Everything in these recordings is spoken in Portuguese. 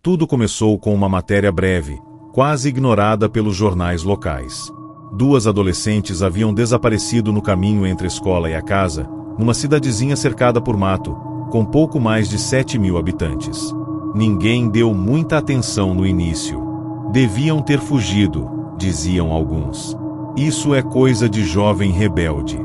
Tudo começou com uma matéria breve, quase ignorada pelos jornais locais. 2 adolescentes haviam desaparecido no caminho entre a escola e a casa, numa cidadezinha cercada por mato, com pouco mais de 7.000 habitantes. Ninguém deu muita atenção no início. Deviam ter fugido, diziam alguns. Isso é coisa de jovem rebelde.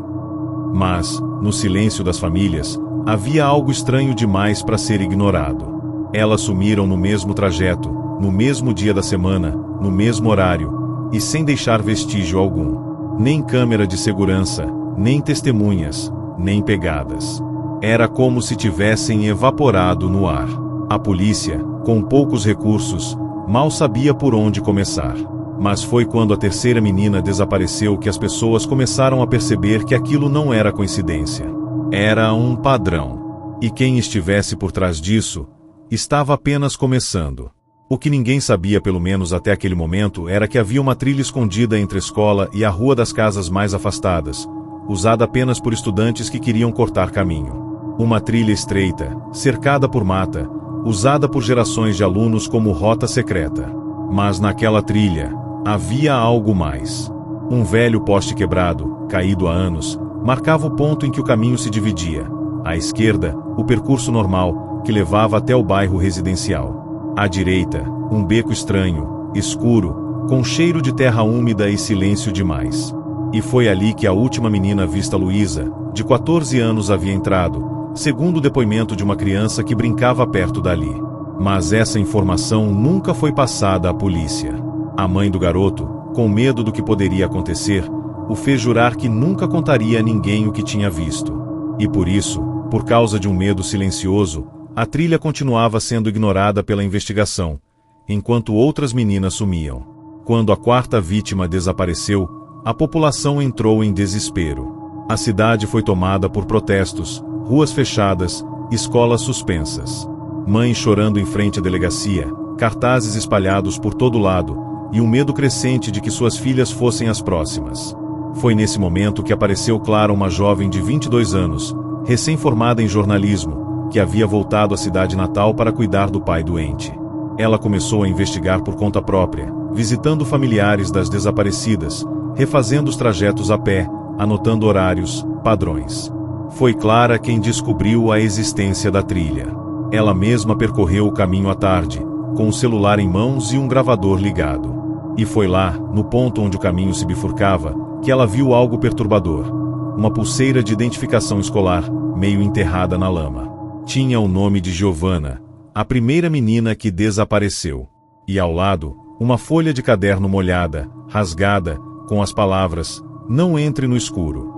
Mas, no silêncio das famílias, havia algo estranho demais para ser ignorado. Elas sumiram no mesmo trajeto, no mesmo dia da semana, no mesmo horário, e sem deixar vestígio algum. Nem câmera de segurança, nem testemunhas, nem pegadas. Era como se tivessem evaporado no ar. A polícia, com poucos recursos, mal sabia por onde começar. Mas foi quando a terceira menina desapareceu que as pessoas começaram a perceber que aquilo não era coincidência. Era um padrão. E quem estivesse por trás disso estava apenas começando. O que ninguém sabia, pelo menos até aquele momento, era que havia uma trilha escondida entre a escola e a rua das casas mais afastadas, usada apenas por estudantes que queriam cortar caminho. Uma trilha estreita, cercada por mata, usada por gerações de alunos como rota secreta. Mas naquela trilha, havia algo mais. Um velho poste quebrado, caído há anos, marcava o ponto em que o caminho se dividia. À esquerda, o percurso normal, que levava até o bairro residencial. À direita, um beco estranho, escuro, com cheiro de terra úmida e silêncio demais. E foi ali que a última menina vista, Luísa, de 14 anos, havia entrado, segundo o depoimento de uma criança que brincava perto dali. Mas essa informação nunca foi passada à polícia. A mãe do garoto, com medo do que poderia acontecer, o fez jurar que nunca contaria a ninguém o que tinha visto. E por isso, por causa de um medo silencioso, a trilha continuava sendo ignorada pela investigação, enquanto outras meninas sumiam. Quando a 4ª vítima desapareceu, a população entrou em desespero. A cidade foi tomada por protestos, ruas fechadas, escolas suspensas. Mães chorando em frente à delegacia, cartazes espalhados por todo lado, e um medo crescente de que suas filhas fossem as próximas. Foi nesse momento que apareceu Clara, uma jovem de 22 anos, recém-formada em jornalismo, que havia voltado à cidade natal para cuidar do pai doente. Ela começou a investigar por conta própria, visitando familiares das desaparecidas, refazendo os trajetos a pé, anotando horários, padrões. Foi Clara quem descobriu a existência da trilha. Ela mesma percorreu o caminho à tarde, com o celular em mãos e um gravador ligado. E foi lá, no ponto onde o caminho se bifurcava, que ela viu algo perturbador. Uma pulseira de identificação escolar, meio enterrada na lama. Tinha o nome de Giovanna, a primeira menina que desapareceu. E ao lado, uma folha de caderno molhada, rasgada, com as palavras: "Não entre no escuro".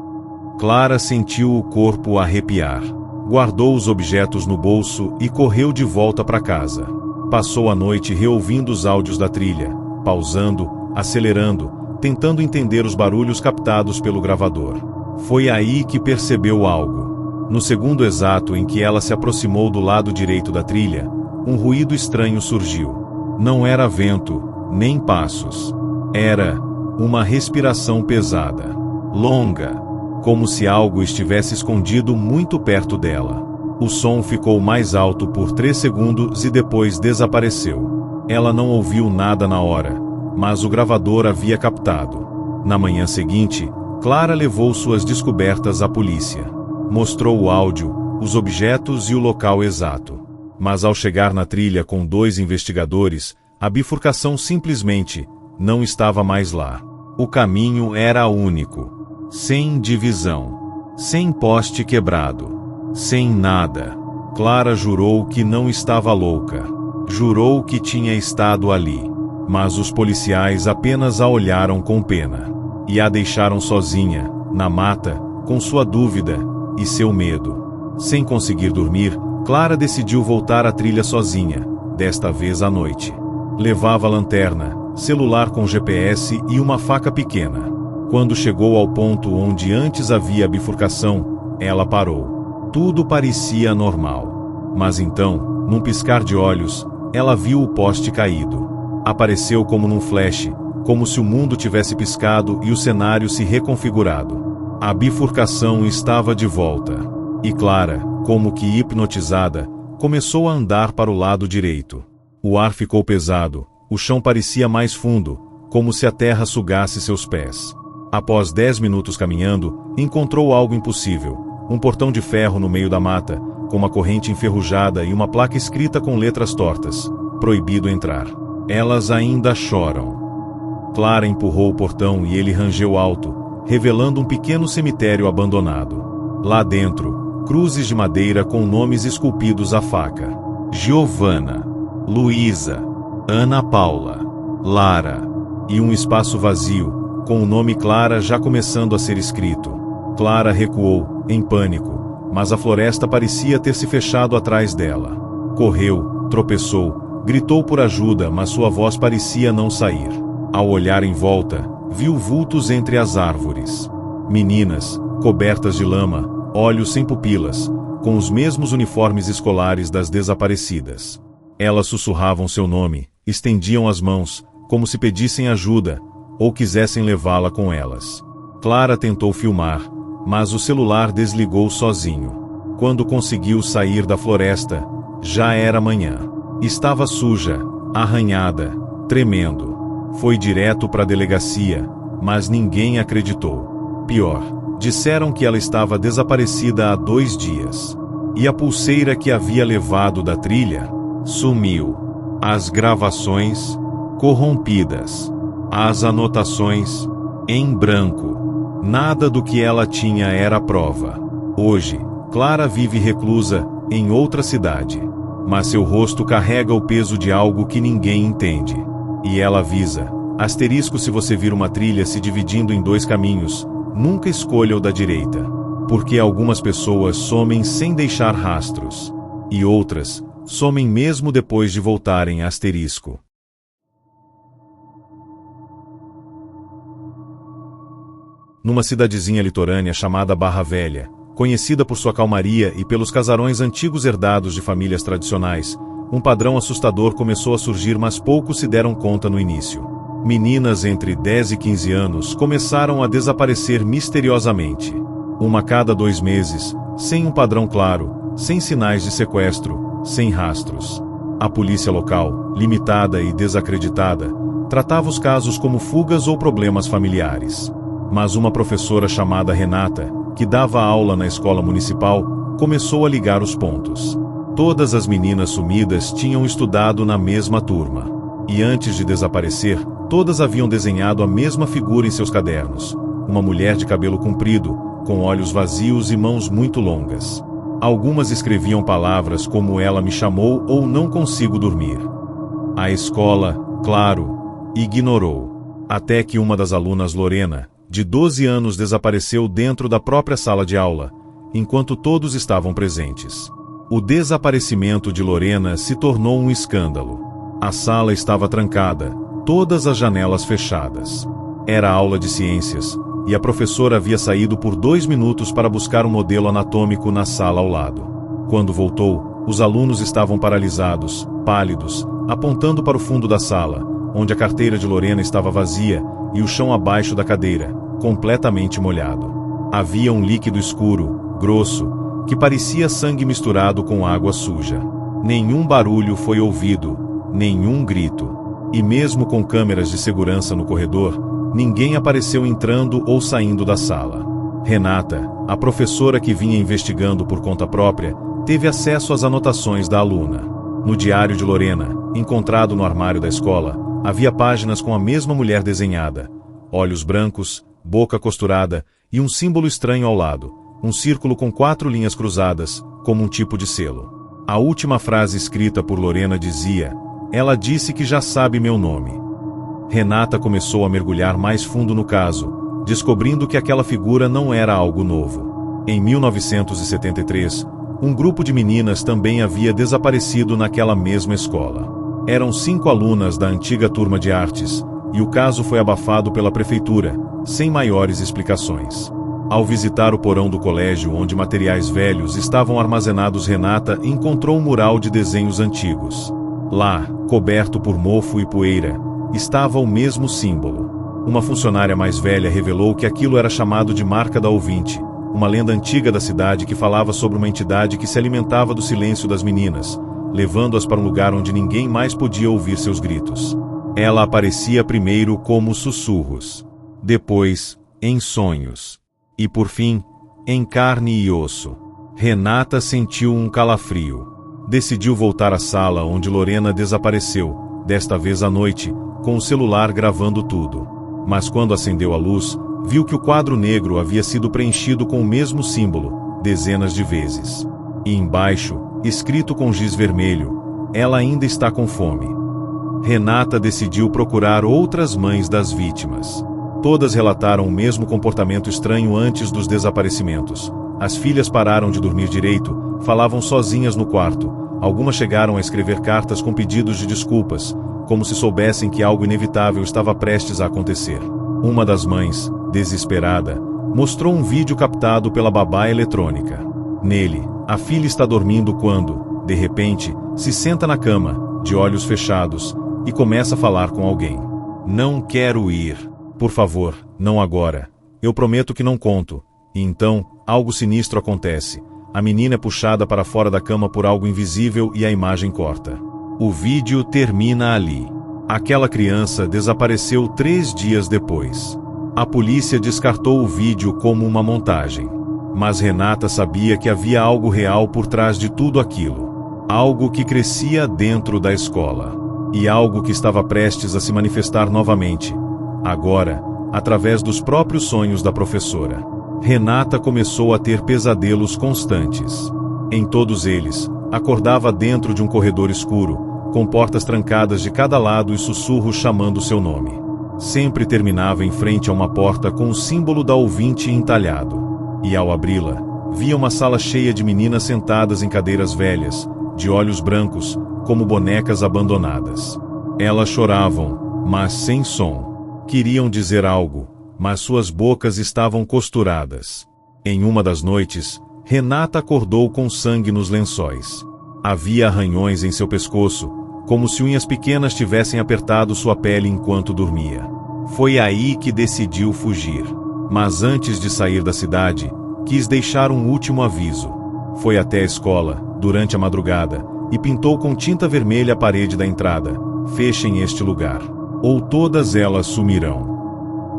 Clara sentiu o corpo arrepiar. Guardou os objetos no bolso e correu de volta para casa. Passou a noite reouvindo os áudios da trilha, pausando, acelerando, tentando entender os barulhos captados pelo gravador. Foi aí que percebeu algo. No segundo exato em que ela se aproximou do lado direito da trilha, um ruído estranho surgiu. Não era vento, nem passos. Era uma respiração pesada, longa, como se algo estivesse escondido muito perto dela. O som ficou mais alto por 3 segundos e depois desapareceu. Ela não ouviu nada na hora, mas o gravador havia captado. Na manhã seguinte, Clara levou suas descobertas à polícia. Mostrou o áudio, os objetos e o local exato. Mas ao chegar na trilha com 2 investigadores, a bifurcação simplesmente não estava mais lá. O caminho era único. Sem divisão. Sem poste quebrado. Sem nada. Clara jurou que não estava louca. Jurou que tinha estado ali. Mas os policiais apenas a olharam com pena. E a deixaram sozinha, na mata, com sua dúvida e seu medo. Sem conseguir dormir, Clara decidiu voltar à trilha sozinha, desta vez à noite. Levava lanterna, celular com GPS e uma faca pequena. Quando chegou ao ponto onde antes havia a bifurcação, ela parou. Tudo parecia normal. Mas então, num piscar de olhos, ela viu o poste caído. Apareceu como num flash, como se o mundo tivesse piscado e o cenário se reconfigurado. A bifurcação estava de volta. E Clara, como que hipnotizada, começou a andar para o lado direito. O ar ficou pesado, o chão parecia mais fundo, como se a terra sugasse seus pés. Após 10 minutos caminhando, encontrou algo impossível, um portão de ferro no meio da mata, com uma corrente enferrujada e uma placa escrita com letras tortas: proibido entrar. Elas ainda choram. Clara empurrou o portão e ele rangeu alto, revelando um pequeno cemitério abandonado. Lá dentro, cruzes de madeira com nomes esculpidos à faca: Giovanna, Luísa, Ana Paula, Lara, e um espaço vazio, com o nome Clara já começando a ser escrito. Clara recuou, em pânico, mas a floresta parecia ter se fechado atrás dela. Correu, tropeçou, gritou por ajuda, mas sua voz parecia não sair. Ao olhar em volta, viu vultos entre as árvores. Meninas, cobertas de lama, olhos sem pupilas, com os mesmos uniformes escolares das desaparecidas. Elas sussurravam seu nome, estendiam as mãos, como se pedissem ajuda, ou quisessem levá-la com elas. Clara tentou filmar, mas o celular desligou sozinho. Quando conseguiu sair da floresta, já era manhã. Estava suja, arranhada, tremendo. Foi direto para a delegacia, mas ninguém acreditou. Pior, disseram que ela estava desaparecida há 2 dias. E a pulseira que havia levado da trilha sumiu. As gravações corrompidas. As anotações em branco. Nada do que ela tinha era prova. Hoje, Clara vive reclusa em outra cidade. Mas seu rosto carrega o peso de algo que ninguém entende. E ela avisa: asterisco, se você vir uma trilha se dividindo em 2 caminhos, nunca escolha o da direita. Porque algumas pessoas somem sem deixar rastros. E outras somem mesmo depois de voltarem a asterisco. Numa cidadezinha litorânea chamada Barra Velha, conhecida por sua calmaria e pelos casarões antigos herdados de famílias tradicionais, um padrão assustador começou a surgir, mas poucos se deram conta no início. Meninas entre 10 e 15 anos começaram a desaparecer misteriosamente. Uma a cada 2 meses, sem um padrão claro, sem sinais de sequestro, sem rastros. A polícia local, limitada e desacreditada, tratava os casos como fugas ou problemas familiares. Mas uma professora chamada Renata, que dava aula na escola municipal, começou a ligar os pontos. Todas as meninas sumidas tinham estudado na mesma turma. E antes de desaparecer, todas haviam desenhado a mesma figura em seus cadernos: uma mulher de cabelo comprido, com olhos vazios e mãos muito longas. Algumas escreviam palavras como "ela me chamou" ou "não consigo dormir". A escola, claro, ignorou. Até que uma das alunas, Lorena, de 12 anos, desapareceu dentro da própria sala de aula, enquanto todos estavam presentes. O desaparecimento de Lorena se tornou um escândalo. A sala estava trancada, todas as janelas fechadas. Era aula de ciências, e a professora havia saído por 2 minutos para buscar um modelo anatômico na sala ao lado. Quando voltou, os alunos estavam paralisados, pálidos, apontando para o fundo da sala, onde a carteira de Lorena estava vazia e o chão abaixo da cadeira, completamente molhado. Havia um líquido escuro, grosso, que parecia sangue misturado com água suja. Nenhum barulho foi ouvido, nenhum grito. E mesmo com câmeras de segurança no corredor, ninguém apareceu entrando ou saindo da sala. Renata, a professora que vinha investigando por conta própria, teve acesso às anotações da aluna. No diário de Lorena, encontrado no armário da escola, havia páginas com a mesma mulher desenhada: olhos brancos, boca costurada e um símbolo estranho ao lado, um círculo com 4 linhas cruzadas, como um tipo de selo. A última frase escrita por Lorena dizia: "Ela disse que já sabe meu nome." Renata começou a mergulhar mais fundo no caso, descobrindo que aquela figura não era algo novo. Em 1973, um grupo de meninas também havia desaparecido naquela mesma escola. Eram 5 alunas da antiga turma de artes, e o caso foi abafado pela prefeitura, sem maiores explicações. Ao visitar o porão do colégio onde materiais velhos estavam armazenados, Renata encontrou um mural de desenhos antigos. Lá, coberto por mofo e poeira, estava o mesmo símbolo. Uma funcionária mais velha revelou que aquilo era chamado de Marca da Ouvinte, uma lenda antiga da cidade que falava sobre uma entidade que se alimentava do silêncio das meninas, levando-as para um lugar onde ninguém mais podia ouvir seus gritos. Ela aparecia primeiro como sussurros, depois, em sonhos, e por fim, em carne e osso. Renata sentiu um calafrio. Decidiu voltar à sala onde Lorena desapareceu, desta vez à noite, com o celular gravando tudo. Mas quando acendeu a luz, viu que o quadro negro havia sido preenchido com o mesmo símbolo, dezenas de vezes. E embaixo, escrito com giz vermelho, ela ainda está com fome. Renata decidiu procurar outras mães das vítimas. Todas relataram o mesmo comportamento estranho antes dos desaparecimentos. As filhas pararam de dormir direito, falavam sozinhas no quarto. Algumas chegaram a escrever cartas com pedidos de desculpas, como se soubessem que algo inevitável estava prestes a acontecer. Uma das mães, desesperada, mostrou um vídeo captado pela babá eletrônica. Nele, a filha está dormindo quando, de repente, se senta na cama, de olhos fechados, e começa a falar com alguém. Não quero ir. Por favor, não agora. Eu prometo que não conto. E então, algo sinistro acontece. A menina é puxada para fora da cama por algo invisível e a imagem corta. O vídeo termina ali. Aquela criança desapareceu 3 dias depois. A polícia descartou o vídeo como uma montagem. Mas Renata sabia que havia algo real por trás de tudo aquilo. Algo que crescia dentro da escola. E algo que estava prestes a se manifestar novamente. Agora, através dos próprios sonhos da professora. Renata começou a ter pesadelos constantes. Em todos eles, acordava dentro de um corredor escuro, com portas trancadas de cada lado e sussurros chamando seu nome. Sempre terminava em frente a uma porta com o símbolo da ouvinte entalhado. E ao abri-la, via uma sala cheia de meninas sentadas em cadeiras velhas, de olhos brancos, como bonecas abandonadas. Elas choravam, mas sem som. Queriam dizer algo, mas suas bocas estavam costuradas. Em uma das noites, Renata acordou com sangue nos lençóis. Havia arranhões em seu pescoço, como se unhas pequenas tivessem apertado sua pele enquanto dormia. Foi aí que decidiu fugir. Mas antes de sair da cidade, quis deixar um último aviso. Foi até a escola, durante a madrugada, e pintou com tinta vermelha a parede da entrada. Fechem este lugar, ou todas elas sumirão.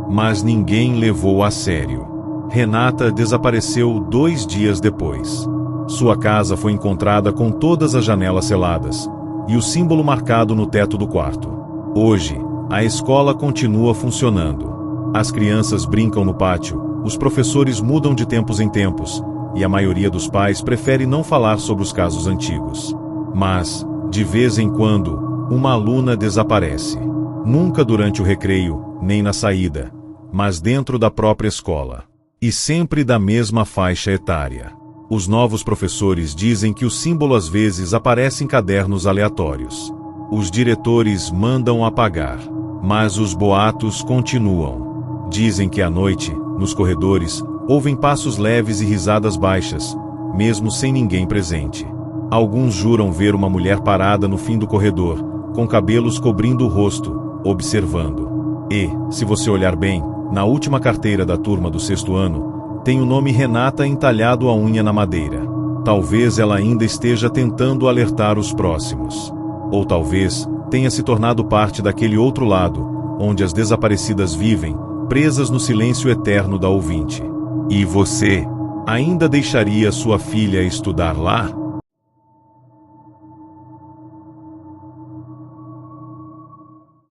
Mas ninguém levou a sério. Renata desapareceu 2 dias depois. Sua casa foi encontrada com todas as janelas seladas, e o símbolo marcado no teto do quarto. Hoje, a escola continua funcionando. As crianças brincam no pátio, os professores mudam de tempos em tempos, e a maioria dos pais prefere não falar sobre os casos antigos. Mas, de vez em quando, uma aluna desaparece. Nunca durante o recreio, nem na saída, mas dentro da própria escola. E sempre da mesma faixa etária. Os novos professores dizem que o símbolo às vezes aparece em cadernos aleatórios. Os diretores mandam apagar, mas os boatos continuam. Dizem que à noite, nos corredores, ouvem passos leves e risadas baixas, mesmo sem ninguém presente. Alguns juram ver uma mulher parada no fim do corredor, com cabelos cobrindo o rosto, observando. E, se você olhar bem, na última carteira da turma do 6º ano, tem o nome Renata entalhado à unha na madeira. Talvez ela ainda esteja tentando alertar os próximos. Ou talvez tenha se tornado parte daquele outro lado, onde as desaparecidas vivem, presas no silêncio eterno da ouvinte. E você, ainda deixaria sua filha estudar lá?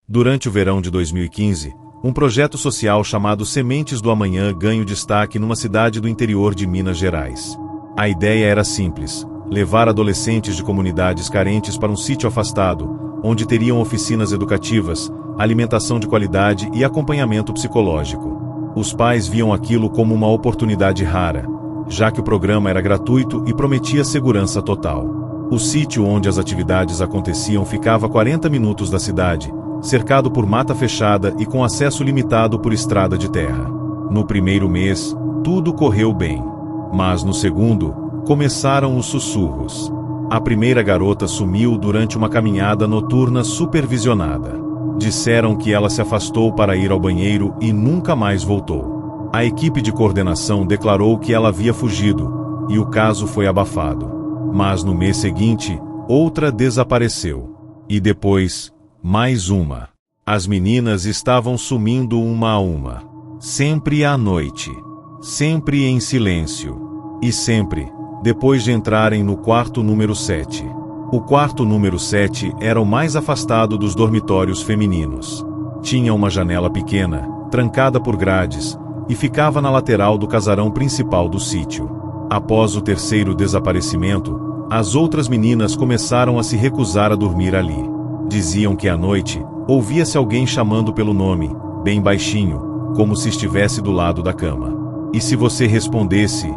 Durante o verão de 2015, um projeto social chamado Sementes do Amanhã ganha destaque numa cidade do interior de Minas Gerais. A ideia era simples: levar adolescentes de comunidades carentes para um sítio afastado, onde teriam oficinas educativas, alimentação de qualidade e acompanhamento psicológico. Os pais viam aquilo como uma oportunidade rara, já que o programa era gratuito e prometia segurança total. O sítio onde as atividades aconteciam ficava a 40 minutos da cidade, cercado por mata fechada e com acesso limitado por estrada de terra. No primeiro mês, tudo correu bem. Mas no segundo, começaram os sussurros. A primeira garota sumiu durante uma caminhada noturna supervisionada. Disseram que ela se afastou para ir ao banheiro e nunca mais voltou. A equipe de coordenação declarou que ela havia fugido, e o caso foi abafado. Mas no mês seguinte, outra desapareceu. E depois, mais uma. As meninas estavam sumindo uma a uma. Sempre à noite. Sempre em silêncio. E sempre, depois de entrarem no quarto número 7. O quarto número 7 era o mais afastado dos dormitórios femininos. Tinha uma janela pequena, trancada por grades, e ficava na lateral do casarão principal do sítio. Após o terceiro desaparecimento, as outras meninas começaram a se recusar a dormir ali. Diziam que à noite, ouvia-se alguém chamando pelo nome, bem baixinho, como se estivesse do lado da cama. E se você respondesse,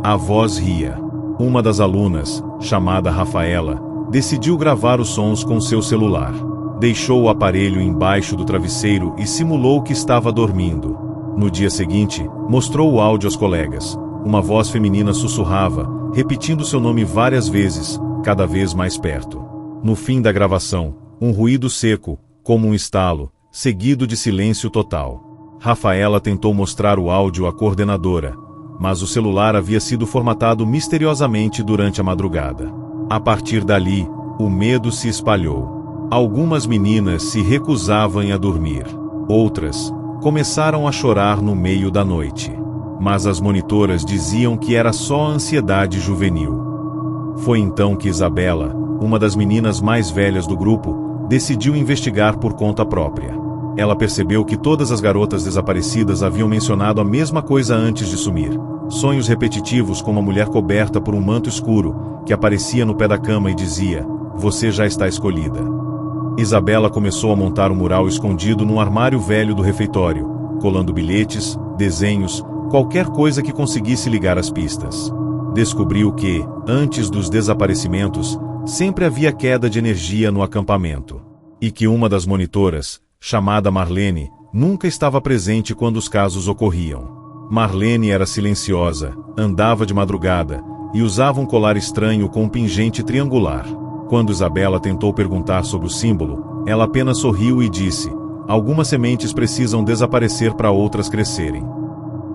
a voz ria. Uma das alunas, chamada Rafaela, decidiu gravar os sons com seu celular. Deixou o aparelho embaixo do travesseiro e simulou que estava dormindo. No dia seguinte, mostrou o áudio aos colegas. Uma voz feminina sussurrava, repetindo seu nome várias vezes, cada vez mais perto. No fim da gravação, um ruído seco, como um estalo, seguido de silêncio total. Rafaela tentou mostrar o áudio à coordenadora, mas o celular havia sido formatado misteriosamente durante a madrugada. A partir dali, o medo se espalhou. Algumas meninas se recusavam a dormir. Outras começaram a chorar no meio da noite. Mas as monitoras diziam que era só ansiedade juvenil. Foi então que Isabela, uma das meninas mais velhas do grupo, decidiu investigar por conta própria. Ela percebeu que todas as garotas desaparecidas haviam mencionado a mesma coisa antes de sumir. Sonhos repetitivos com uma mulher coberta por um manto escuro, que aparecia no pé da cama e dizia, "Você já está escolhida." Isabela começou a montar um mural escondido num armário velho do refeitório, colando bilhetes, desenhos, qualquer coisa que conseguisse ligar as pistas. Descobriu que, antes dos desaparecimentos, sempre havia queda de energia no acampamento. E que uma das monitoras, chamada Marlene, nunca estava presente quando os casos ocorriam. Marlene era silenciosa, andava de madrugada e usava um colar estranho com um pingente triangular. Quando Isabela tentou perguntar sobre o símbolo, ela apenas sorriu e disse, "Algumas sementes precisam desaparecer para outras crescerem."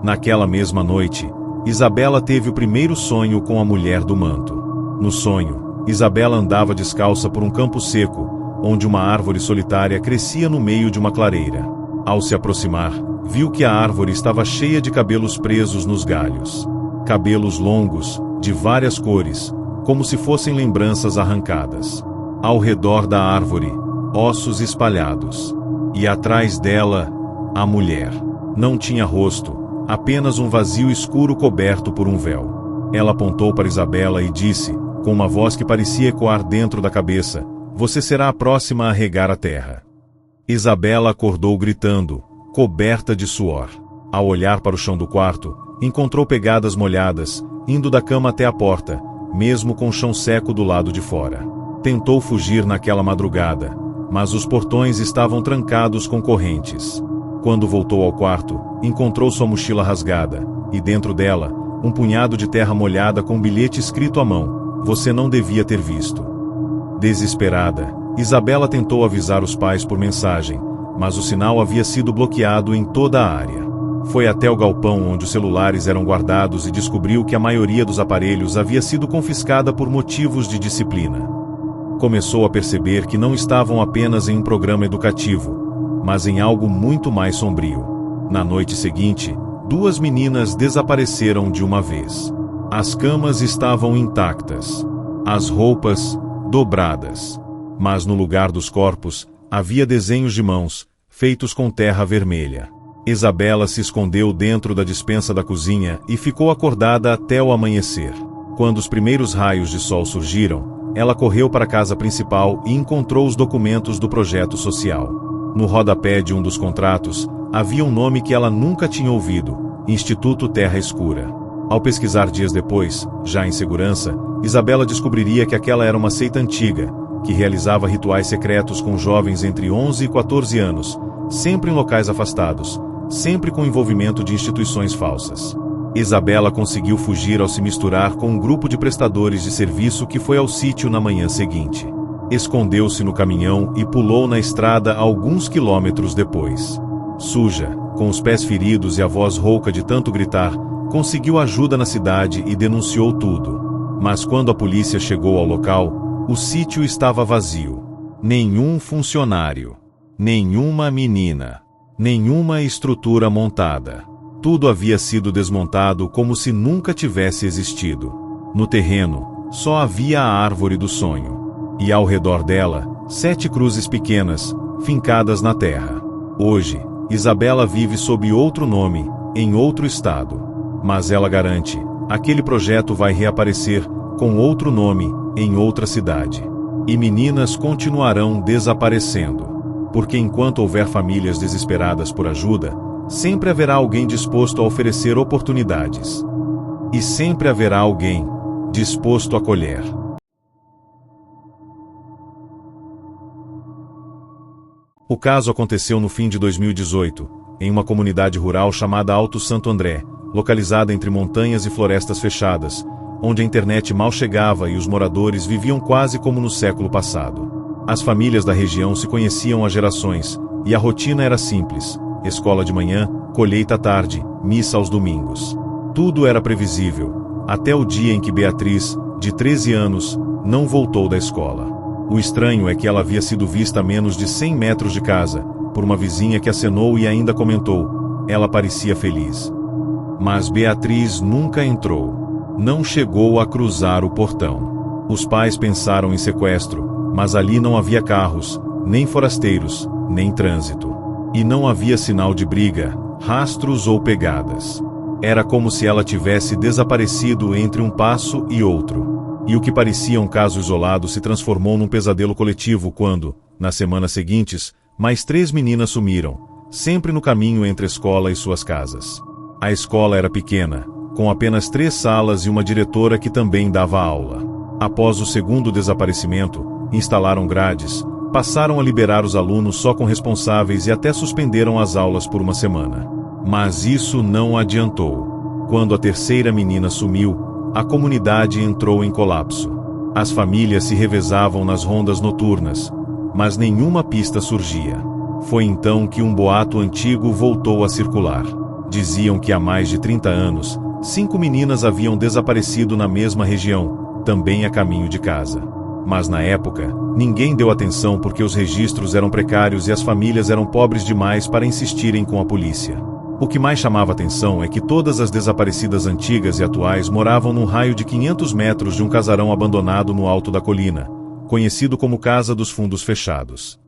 Naquela mesma noite, Isabela teve o primeiro sonho com a mulher do manto. No sonho, Isabela andava descalça por um campo seco, onde uma árvore solitária crescia no meio de uma clareira. Ao se aproximar, viu que a árvore estava cheia de cabelos presos nos galhos. Cabelos longos, de várias cores, como se fossem lembranças arrancadas. Ao redor da árvore, ossos espalhados. E atrás dela, a mulher. Não tinha rosto, apenas um vazio escuro coberto por um véu. Ela apontou para Isabela e disse, com uma voz que parecia ecoar dentro da cabeça, "Você será a próxima a regar a terra." Isabela acordou gritando, coberta de suor. Ao olhar para o chão do quarto, encontrou pegadas molhadas, indo da cama até a porta, mesmo com o chão seco do lado de fora. Tentou fugir naquela madrugada, mas os portões estavam trancados com correntes. Quando voltou ao quarto, encontrou sua mochila rasgada, e dentro dela, um punhado de terra molhada com um bilhete escrito à mão, "Você não devia ter visto." Desesperada, Isabela tentou avisar os pais por mensagem, mas o sinal havia sido bloqueado em toda a área. Foi até o galpão onde os celulares eram guardados e descobriu que a maioria dos aparelhos havia sido confiscada por motivos de disciplina. Começou a perceber que não estavam apenas em um programa educativo, mas em algo muito mais sombrio. Na noite seguinte, 2 meninas desapareceram de uma vez. As camas estavam intactas, as roupas dobradas. Mas no lugar dos corpos, havia desenhos de mãos, feitos com terra vermelha. Isabela se escondeu dentro da despensa da cozinha e ficou acordada até o amanhecer. Quando os primeiros raios de sol surgiram, ela correu para a casa principal e encontrou os documentos do projeto social. No rodapé de um dos contratos, havia um nome que ela nunca tinha ouvido, Instituto Terra Escura. Ao pesquisar dias depois, já em segurança, Isabela descobriria que aquela era uma seita antiga, que realizava rituais secretos com jovens entre 11 e 14 anos, sempre em locais afastados, sempre com envolvimento de instituições falsas. Isabela conseguiu fugir ao se misturar com um grupo de prestadores de serviço que foi ao sítio na manhã seguinte. Escondeu-se no caminhão e pulou na estrada alguns quilômetros depois. Suja, com os pés feridos e a voz rouca de tanto gritar, conseguiu ajuda na cidade e denunciou tudo. Mas quando a polícia chegou ao local, o sítio estava vazio. Nenhum funcionário, nenhuma menina, nenhuma estrutura montada. Tudo havia sido desmontado como se nunca tivesse existido. No terreno, só havia a árvore do sonho. E ao redor dela, 7 cruzes pequenas, fincadas na terra. Hoje, Isabela vive sob outro nome, em outro estado. Mas ela garante, aquele projeto vai reaparecer, com outro nome, em outra cidade. E meninas continuarão desaparecendo. Porque enquanto houver famílias desesperadas por ajuda, sempre haverá alguém disposto a oferecer oportunidades. E sempre haverá alguém disposto a colher. O caso aconteceu no fim de 2018, em uma comunidade rural chamada Alto Santo André, localizada entre montanhas e florestas fechadas, onde a internet mal chegava e os moradores viviam quase como no século passado. As famílias da região se conheciam há gerações, e a rotina era simples: escola de manhã, colheita à tarde, missa aos domingos. Tudo era previsível, até o dia em que Beatriz, de 13 anos, não voltou da escola. O estranho é que ela havia sido vista a menos de 100 metros de casa, por uma vizinha que acenou e ainda comentou: ela parecia feliz. Mas Beatriz nunca entrou. Não chegou a cruzar o portão. Os pais pensaram em sequestro, mas ali não havia carros, nem forasteiros, nem trânsito. E não havia sinal de briga, rastros ou pegadas. Era como se ela tivesse desaparecido entre um passo e outro. E o que parecia um caso isolado se transformou num pesadelo coletivo quando, nas semanas seguintes, mais 3 meninas sumiram, sempre no caminho entre a escola e suas casas. A escola era pequena, com apenas 3 salas e uma diretora que também dava aula. Após o segundo desaparecimento, instalaram grades, passaram a liberar os alunos só com responsáveis e até suspenderam as aulas por uma semana. Mas isso não adiantou. Quando a terceira menina sumiu, a comunidade entrou em colapso. As famílias se revezavam nas rondas noturnas, mas nenhuma pista surgia. Foi então que um boato antigo voltou a circular. Diziam que há mais de 30 anos, 5 meninas haviam desaparecido na mesma região, também a caminho de casa. Mas na época, ninguém deu atenção porque os registros eram precários e as famílias eram pobres demais para insistirem com a polícia. O que mais chamava atenção é que todas as desaparecidas antigas e atuais moravam num raio de 500 metros de um casarão abandonado no alto da colina, conhecido como Casa dos Fundos Fechados.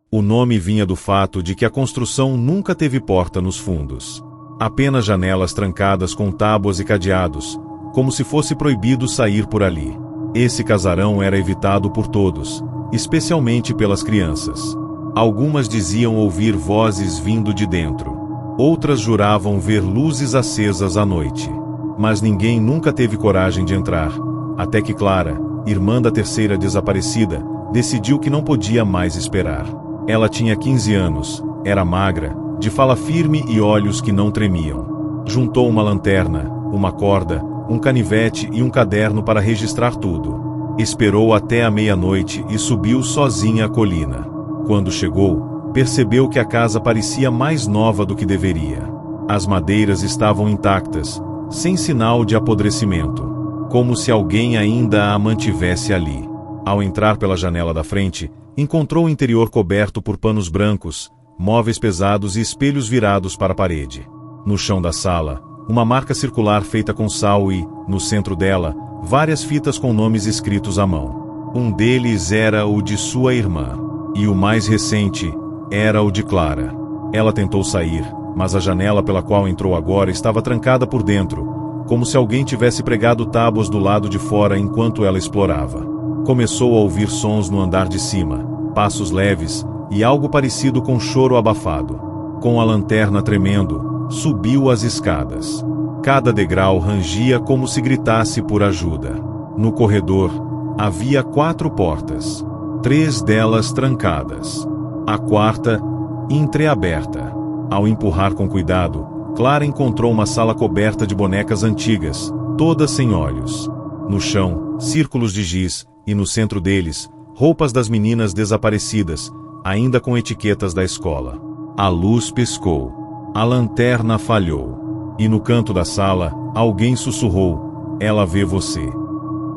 O nome vinha do fato de que a construção nunca teve porta nos fundos. Apenas janelas trancadas com tábuas e cadeados, como se fosse proibido sair por ali. Esse casarão era evitado por todos, especialmente pelas crianças. Algumas diziam ouvir vozes vindo de dentro. Outras juravam ver luzes acesas à noite. Mas ninguém nunca teve coragem de entrar, até que Clara, irmã da terceira desaparecida, decidiu que não podia mais esperar. Ela tinha 15 anos, era magra, de fala firme e olhos que não tremiam. Juntou uma lanterna, uma corda, um canivete e um caderno para registrar tudo. Esperou até a meia-noite e subiu sozinha a colina. Quando chegou, percebeu que a casa parecia mais nova do que deveria. As madeiras estavam intactas, sem sinal de apodrecimento, como se alguém ainda a mantivesse ali. Ao entrar pela janela da frente, encontrou o interior coberto por panos brancos, móveis pesados e espelhos virados para a parede. No chão da sala, uma marca circular feita com sal e, no centro dela, várias fitas com nomes escritos à mão. Um deles era o de sua irmã, e o mais recente era o de Clara. Ela tentou sair, mas a janela pela qual entrou agora estava trancada por dentro, como se alguém tivesse pregado tábuas do lado de fora enquanto ela explorava. Começou a ouvir sons no andar de cima, passos leves e algo parecido com choro abafado. Com a lanterna tremendo, subiu as escadas. Cada degrau rangia como se gritasse por ajuda. No corredor, havia 4 portas, 3 delas trancadas. A quarta, entreaberta. Ao empurrar com cuidado, Clara encontrou uma sala coberta de bonecas antigas, todas sem olhos. No chão, círculos de giz, e no centro deles, roupas das meninas desaparecidas, ainda com etiquetas da escola. A luz piscou. A lanterna falhou. E no canto da sala, alguém sussurrou: "Ela vê você."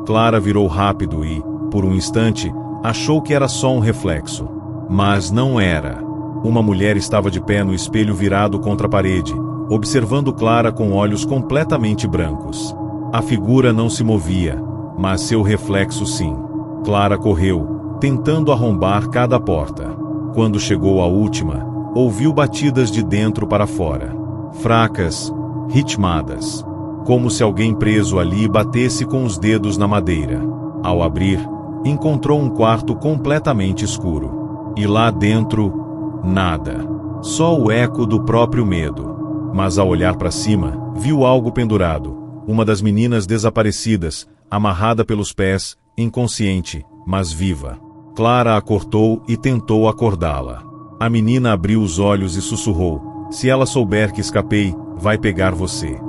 Clara virou rápido e, por um instante, achou que era só um reflexo. Mas não era. Uma mulher estava de pé no espelho virado contra a parede, observando Clara com olhos completamente brancos. A figura não se movia, mas seu reflexo sim. Clara correu, tentando arrombar cada porta. Quando chegou à última, ouviu batidas de dentro para fora. Fracas, ritmadas. Como se alguém preso ali batesse com os dedos na madeira. Ao abrir, encontrou um quarto completamente escuro. E lá dentro, nada. Só o eco do próprio medo. Mas ao olhar para cima, viu algo pendurado. Uma das meninas desaparecidas, amarrada pelos pés, inconsciente, mas viva. Clara a cortou e tentou acordá-la. A menina abriu os olhos e sussurrou: "Se ela souber que escapei, vai pegar você."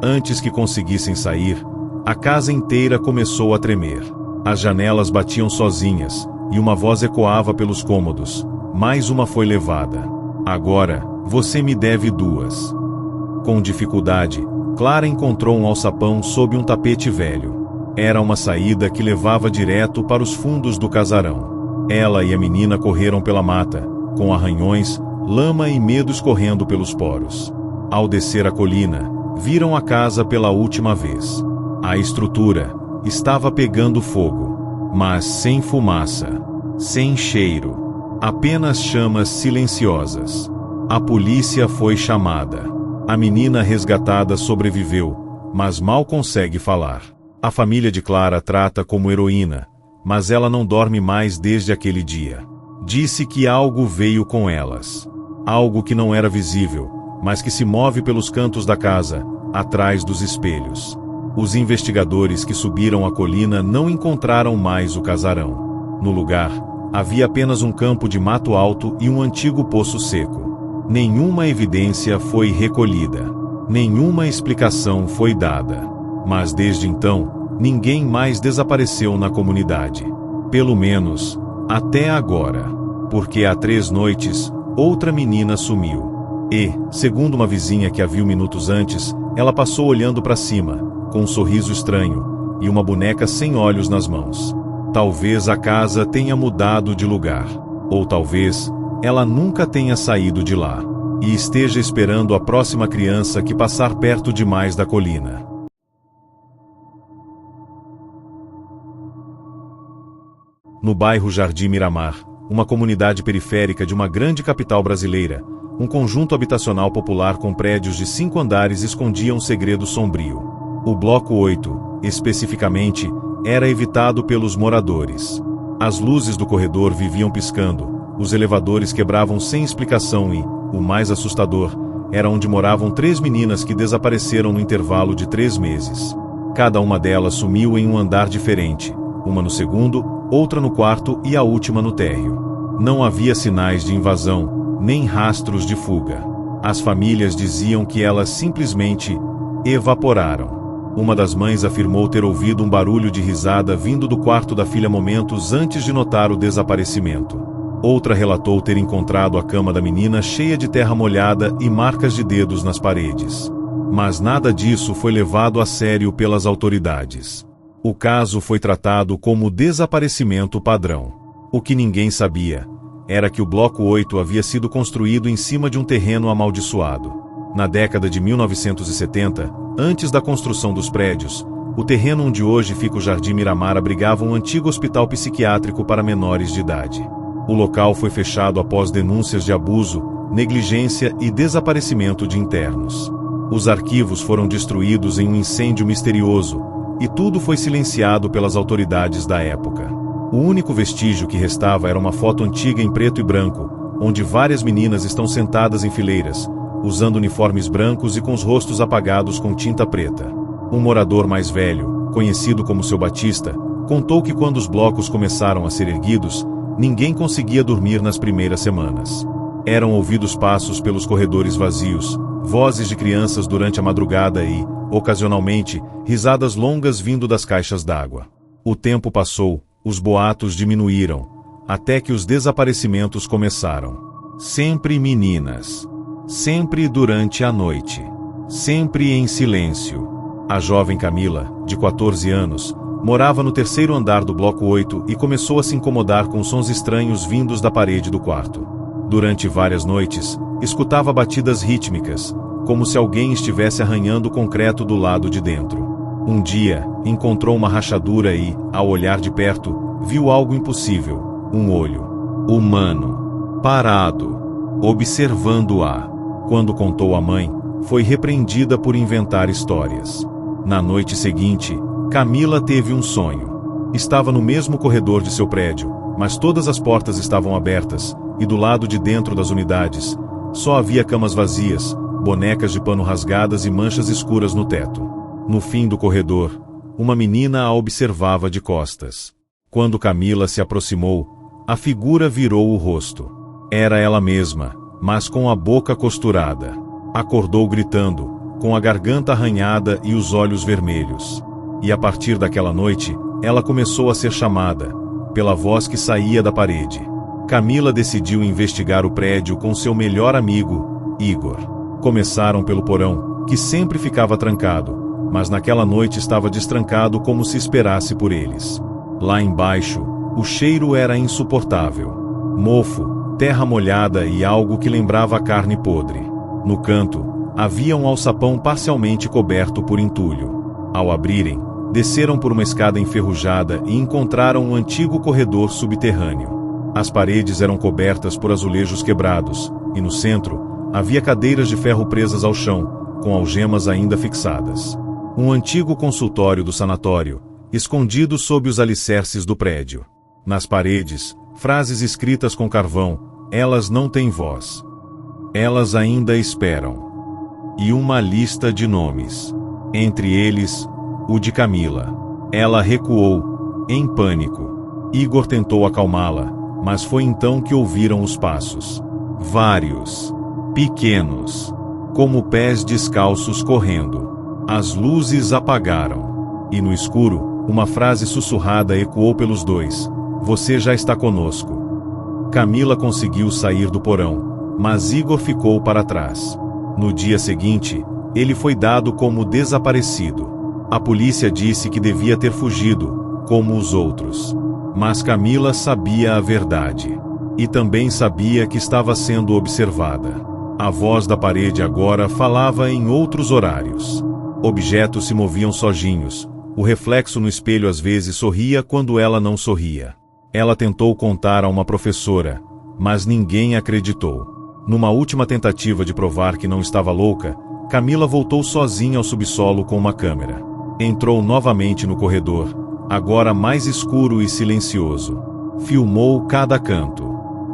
Antes que conseguissem sair, a casa inteira começou a tremer. As janelas batiam sozinhas, e uma voz ecoava pelos cômodos: "Mais uma foi levada. Agora, você me deve 2." Com dificuldade, Clara encontrou um alçapão sob um tapete velho. Era uma saída que levava direto para os fundos do casarão. Ela e a menina correram pela mata, com arranhões, lama e medo escorrendo pelos poros. Ao descer a colina, viram a casa pela última vez. A estrutura estava pegando fogo, mas sem fumaça, sem cheiro, apenas chamas silenciosas. A polícia foi chamada. A menina resgatada sobreviveu, mas mal consegue falar. A família de Clara a trata como heroína, mas ela não dorme mais desde aquele dia. Disse que algo veio com elas. Algo que não era visível, mas que se move pelos cantos da casa, atrás dos espelhos. Os investigadores que subiram a colina não encontraram mais o casarão. No lugar, havia apenas um campo de mato alto e um antigo poço seco. Nenhuma evidência foi recolhida. Nenhuma explicação foi dada. Mas desde então, ninguém mais desapareceu na comunidade. Pelo menos, até agora. Porque há 3 noites, outra menina sumiu. E, segundo uma vizinha que a viu minutos antes, ela passou olhando para cima, com um sorriso estranho, e uma boneca sem olhos nas mãos. Talvez a casa tenha mudado de lugar. Ou talvez ela nunca tenha saído de lá, e esteja esperando a próxima criança que passar perto demais da colina. No bairro Jardim Miramar, uma comunidade periférica de uma grande capital brasileira, um conjunto habitacional popular com prédios de 5 andares escondia um segredo sombrio. O Bloco 8, especificamente, era evitado pelos moradores. As luzes do corredor viviam piscando, os elevadores quebravam sem explicação e, o mais assustador, era onde moravam 3 meninas que desapareceram no intervalo de 3 meses. Cada uma delas sumiu em um andar diferente, uma no segundo, outra no quarto e a última no térreo. Não havia sinais de invasão, nem rastros de fuga. As famílias diziam que elas simplesmente evaporaram. Uma das mães afirmou ter ouvido um barulho de risada vindo do quarto da filha momentos antes de notar o desaparecimento. Outra relatou ter encontrado a cama da menina cheia de terra molhada e marcas de dedos nas paredes. Mas nada disso foi levado a sério pelas autoridades. O caso foi tratado como desaparecimento padrão. O que ninguém sabia era que o Bloco 8 havia sido construído em cima de um terreno amaldiçoado. Na década de 1970, antes da construção dos prédios, o terreno onde hoje fica o Jardim Miramar abrigava um antigo hospital psiquiátrico para menores de idade. O local foi fechado após denúncias de abuso, negligência e desaparecimento de internos. Os arquivos foram destruídos em um incêndio misterioso, e tudo foi silenciado pelas autoridades da época. O único vestígio que restava era uma foto antiga em preto e branco, onde várias meninas estão sentadas em fileiras, usando uniformes brancos e com os rostos apagados com tinta preta. Um morador mais velho, conhecido como Seu Batista, contou que quando os blocos começaram a ser erguidos, ninguém conseguia dormir nas primeiras semanas. Eram ouvidos passos pelos corredores vazios, Vozes de crianças durante a madrugada e, ocasionalmente, risadas longas vindo das caixas d'água. O tempo passou, os boatos diminuíram, até que os desaparecimentos começaram. Sempre meninas. Sempre durante a noite. Sempre em silêncio. A jovem Camila, de 14 anos, morava no terceiro andar do bloco 8 e começou a se incomodar com sons estranhos vindos da parede do quarto. Durante várias noites, escutava batidas rítmicas, como se alguém estivesse arranhando o concreto do lado de dentro. Um dia, encontrou uma rachadura e, ao olhar de perto, viu algo impossível, um olho humano, parado, observando-a. Quando contou à mãe, foi repreendida por inventar histórias. Na noite seguinte, Camila teve um sonho. Estava no mesmo corredor de seu prédio, mas todas as portas estavam abertas, e do lado de dentro das unidades, só havia camas vazias, bonecas de pano rasgadas e manchas escuras no teto. No fim do corredor, uma menina a observava de costas. Quando Camila se aproximou, a figura virou o rosto. Era ela mesma, mas com a boca costurada. Acordou gritando, com a garganta arranhada e os olhos vermelhos. E a partir daquela noite, ela começou a ser chamada, pela voz que saía da parede. Camila decidiu investigar o prédio com seu melhor amigo, Igor. Começaram pelo porão, que sempre ficava trancado, mas naquela noite estava destrancado como se esperasse por eles. Lá embaixo, o cheiro era insuportável. Mofo, terra molhada e algo que lembrava carne podre. No canto, havia um alçapão parcialmente coberto por entulho. Ao abrirem, desceram por uma escada enferrujada e encontraram um antigo corredor subterrâneo. As paredes eram cobertas por azulejos quebrados, e no centro, havia cadeiras de ferro presas ao chão, com algemas ainda fixadas. Um antigo consultório do sanatório, escondido sob os alicerces do prédio. Nas paredes, frases escritas com carvão: "Elas não têm voz. Elas ainda esperam." E uma lista de nomes. Entre eles, o de Camila. Ela recuou, em pânico. Igor tentou acalmá-la, mas foi então que ouviram os passos. Vários. Pequenos. Como pés descalços correndo. As luzes apagaram. E no escuro, uma frase sussurrada ecoou pelos dois: "Você já está conosco." Camila conseguiu sair do porão, mas Igor ficou para trás. No dia seguinte, ele foi dado como desaparecido. A polícia disse que devia ter fugido, como os outros. Mas Camila sabia a verdade. E também sabia que estava sendo observada. A voz da parede agora falava em outros horários. Objetos se moviam sozinhos. O reflexo no espelho às vezes sorria quando ela não sorria. Ela tentou contar a uma professora, mas ninguém acreditou. Numa última tentativa de provar que não estava louca, Camila voltou sozinha ao subsolo com uma câmera. Entrou novamente no corredor, agora mais escuro e silencioso. Filmou cada canto.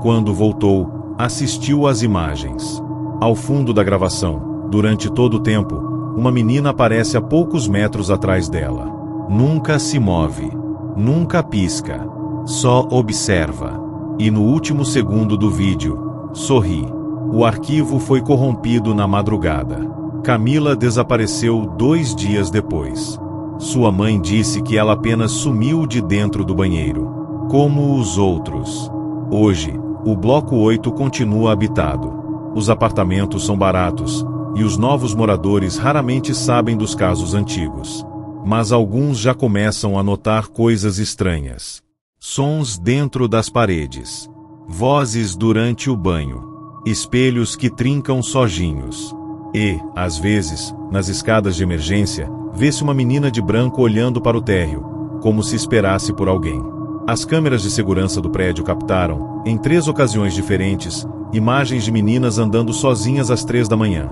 Quando voltou, assistiu às imagens. Ao fundo da gravação, durante todo o tempo, uma menina aparece a poucos metros atrás dela. Nunca se move. Nunca pisca. Só observa. E no último segundo do vídeo, sorri. O arquivo foi corrompido na madrugada. Camila desapareceu 2 dias depois. Sua mãe disse que ela apenas sumiu de dentro do banheiro. Como os outros. Hoje, o bloco 8 continua habitado. Os apartamentos são baratos, e os novos moradores raramente sabem dos casos antigos. Mas alguns já começam a notar coisas estranhas. Sons dentro das paredes. Vozes durante o banho. Espelhos que trincam sozinhos. E, às vezes, nas escadas de emergência, vê-se uma menina de branco olhando para o térreo, como se esperasse por alguém. As câmeras de segurança do prédio captaram, em 3 ocasiões diferentes, imagens de meninas andando sozinhas às 3 da manhã,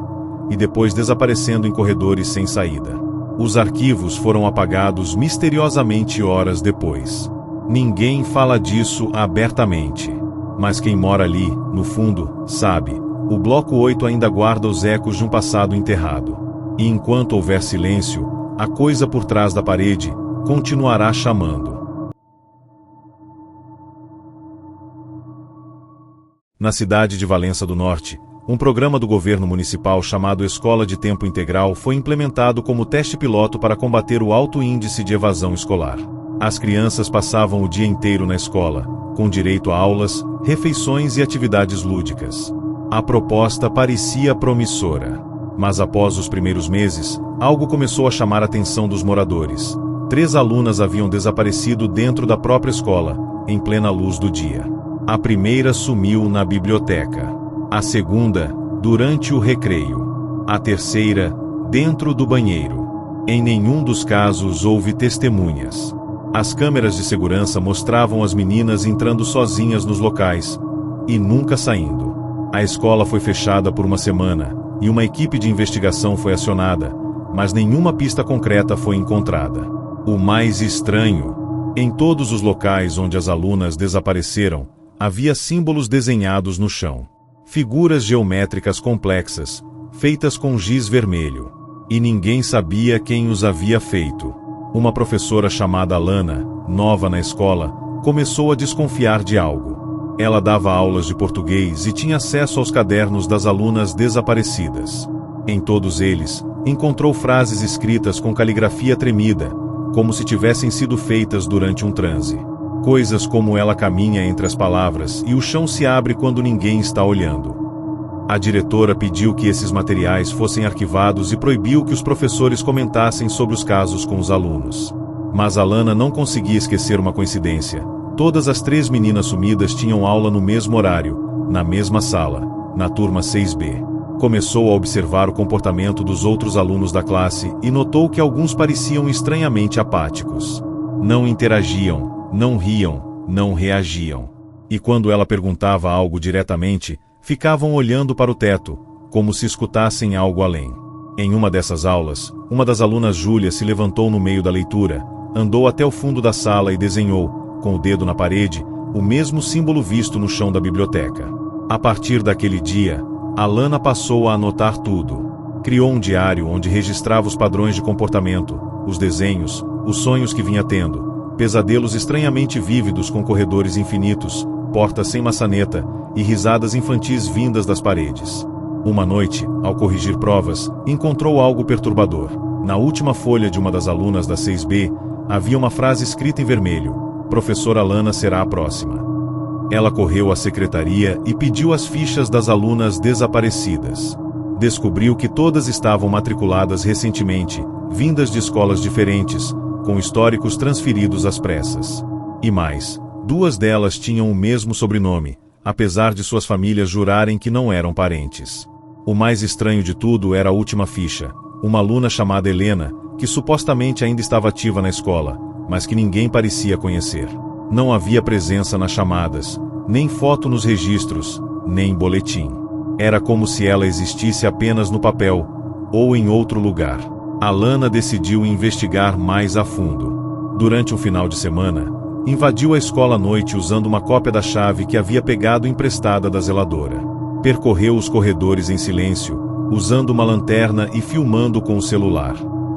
e depois desaparecendo em corredores sem saída. Os arquivos foram apagados misteriosamente horas depois. Ninguém fala disso abertamente. Mas quem mora ali, no fundo, sabe. O bloco 8 ainda guarda os ecos de um passado enterrado. E enquanto houver silêncio, a coisa por trás da parede continuará chamando. Na cidade de Valença do Norte, Um programa do governo municipal chamado Escola de Tempo Integral foi implementado como teste piloto para combater o alto índice de evasão escolar. As crianças passavam o dia inteiro na escola, com direito a aulas, refeições e atividades lúdicas. A proposta parecia promissora. Mas após os primeiros meses, algo começou a chamar a atenção dos moradores. 3 alunas haviam desaparecido dentro da própria escola, em plena luz do dia. A primeira sumiu na biblioteca. A segunda, durante o recreio. A terceira, dentro do banheiro. Em nenhum dos casos houve testemunhas. As câmeras de segurança mostravam as meninas entrando sozinhas nos locais e nunca saindo. A escola foi fechada por uma semana e uma equipe de investigação foi acionada, mas nenhuma pista concreta foi encontrada. O mais estranho, em todos os locais onde as alunas desapareceram, havia símbolos desenhados no chão. Figuras geométricas complexas, feitas com giz vermelho. E ninguém sabia quem os havia feito. Uma professora chamada Lana, nova na escola, começou a desconfiar de algo. Ela dava aulas de português e tinha acesso aos cadernos das alunas desaparecidas. Em todos eles, encontrou frases escritas com caligrafia tremida, como se tivessem sido feitas durante um transe. Coisas como ela caminha entre as palavras e o chão se abre quando ninguém está olhando. A diretora pediu que esses materiais fossem arquivados e proibiu que os professores comentassem sobre os casos com os alunos. Mas a Lana não conseguia esquecer uma coincidência. Todas as 3 meninas sumidas tinham aula no mesmo horário, na mesma sala, na turma 6B. Começou a observar o comportamento dos outros alunos da classe e notou que alguns pareciam estranhamente apáticos. Não interagiam, não riam, não reagiam. E quando ela perguntava algo diretamente, ficavam olhando para o teto, como se escutassem algo além. Em uma dessas aulas, uma das alunas, Júlia, se levantou no meio da leitura, andou até o fundo da sala e desenhou, com o dedo na parede, o mesmo símbolo visto no chão da biblioteca. A partir daquele dia, a Lana passou a anotar tudo. Criou um diário onde registrava os padrões de comportamento, os desenhos, os sonhos que vinha tendo, pesadelos estranhamente vívidos com corredores infinitos, portas sem maçaneta e risadas infantis vindas das paredes. Uma noite, ao corrigir provas, encontrou algo perturbador. Na última folha de uma das alunas da 6B, havia uma frase escrita em vermelho: "Professora Lana será a próxima." Ela correu à secretaria e pediu as fichas das alunas desaparecidas. Descobriu que todas estavam matriculadas recentemente, vindas de escolas diferentes, com históricos transferidos às pressas. E mais, 2 delas tinham o mesmo sobrenome, apesar de suas famílias jurarem que não eram parentes. O mais estranho de tudo era a última ficha, uma aluna chamada Helena, que supostamente ainda estava ativa na escola, mas que ninguém parecia conhecer. Não havia presença nas chamadas, nem foto nos registros, nem boletim. Era como se ela existisse apenas no papel, ou em outro lugar. A Lana decidiu investigar mais a fundo. Durante um final de semana, invadiu a escola à noite usando uma cópia da chave que havia pegado emprestada da zeladora. Percorreu os corredores em silêncio, usando uma lanterna e filmando com o celular.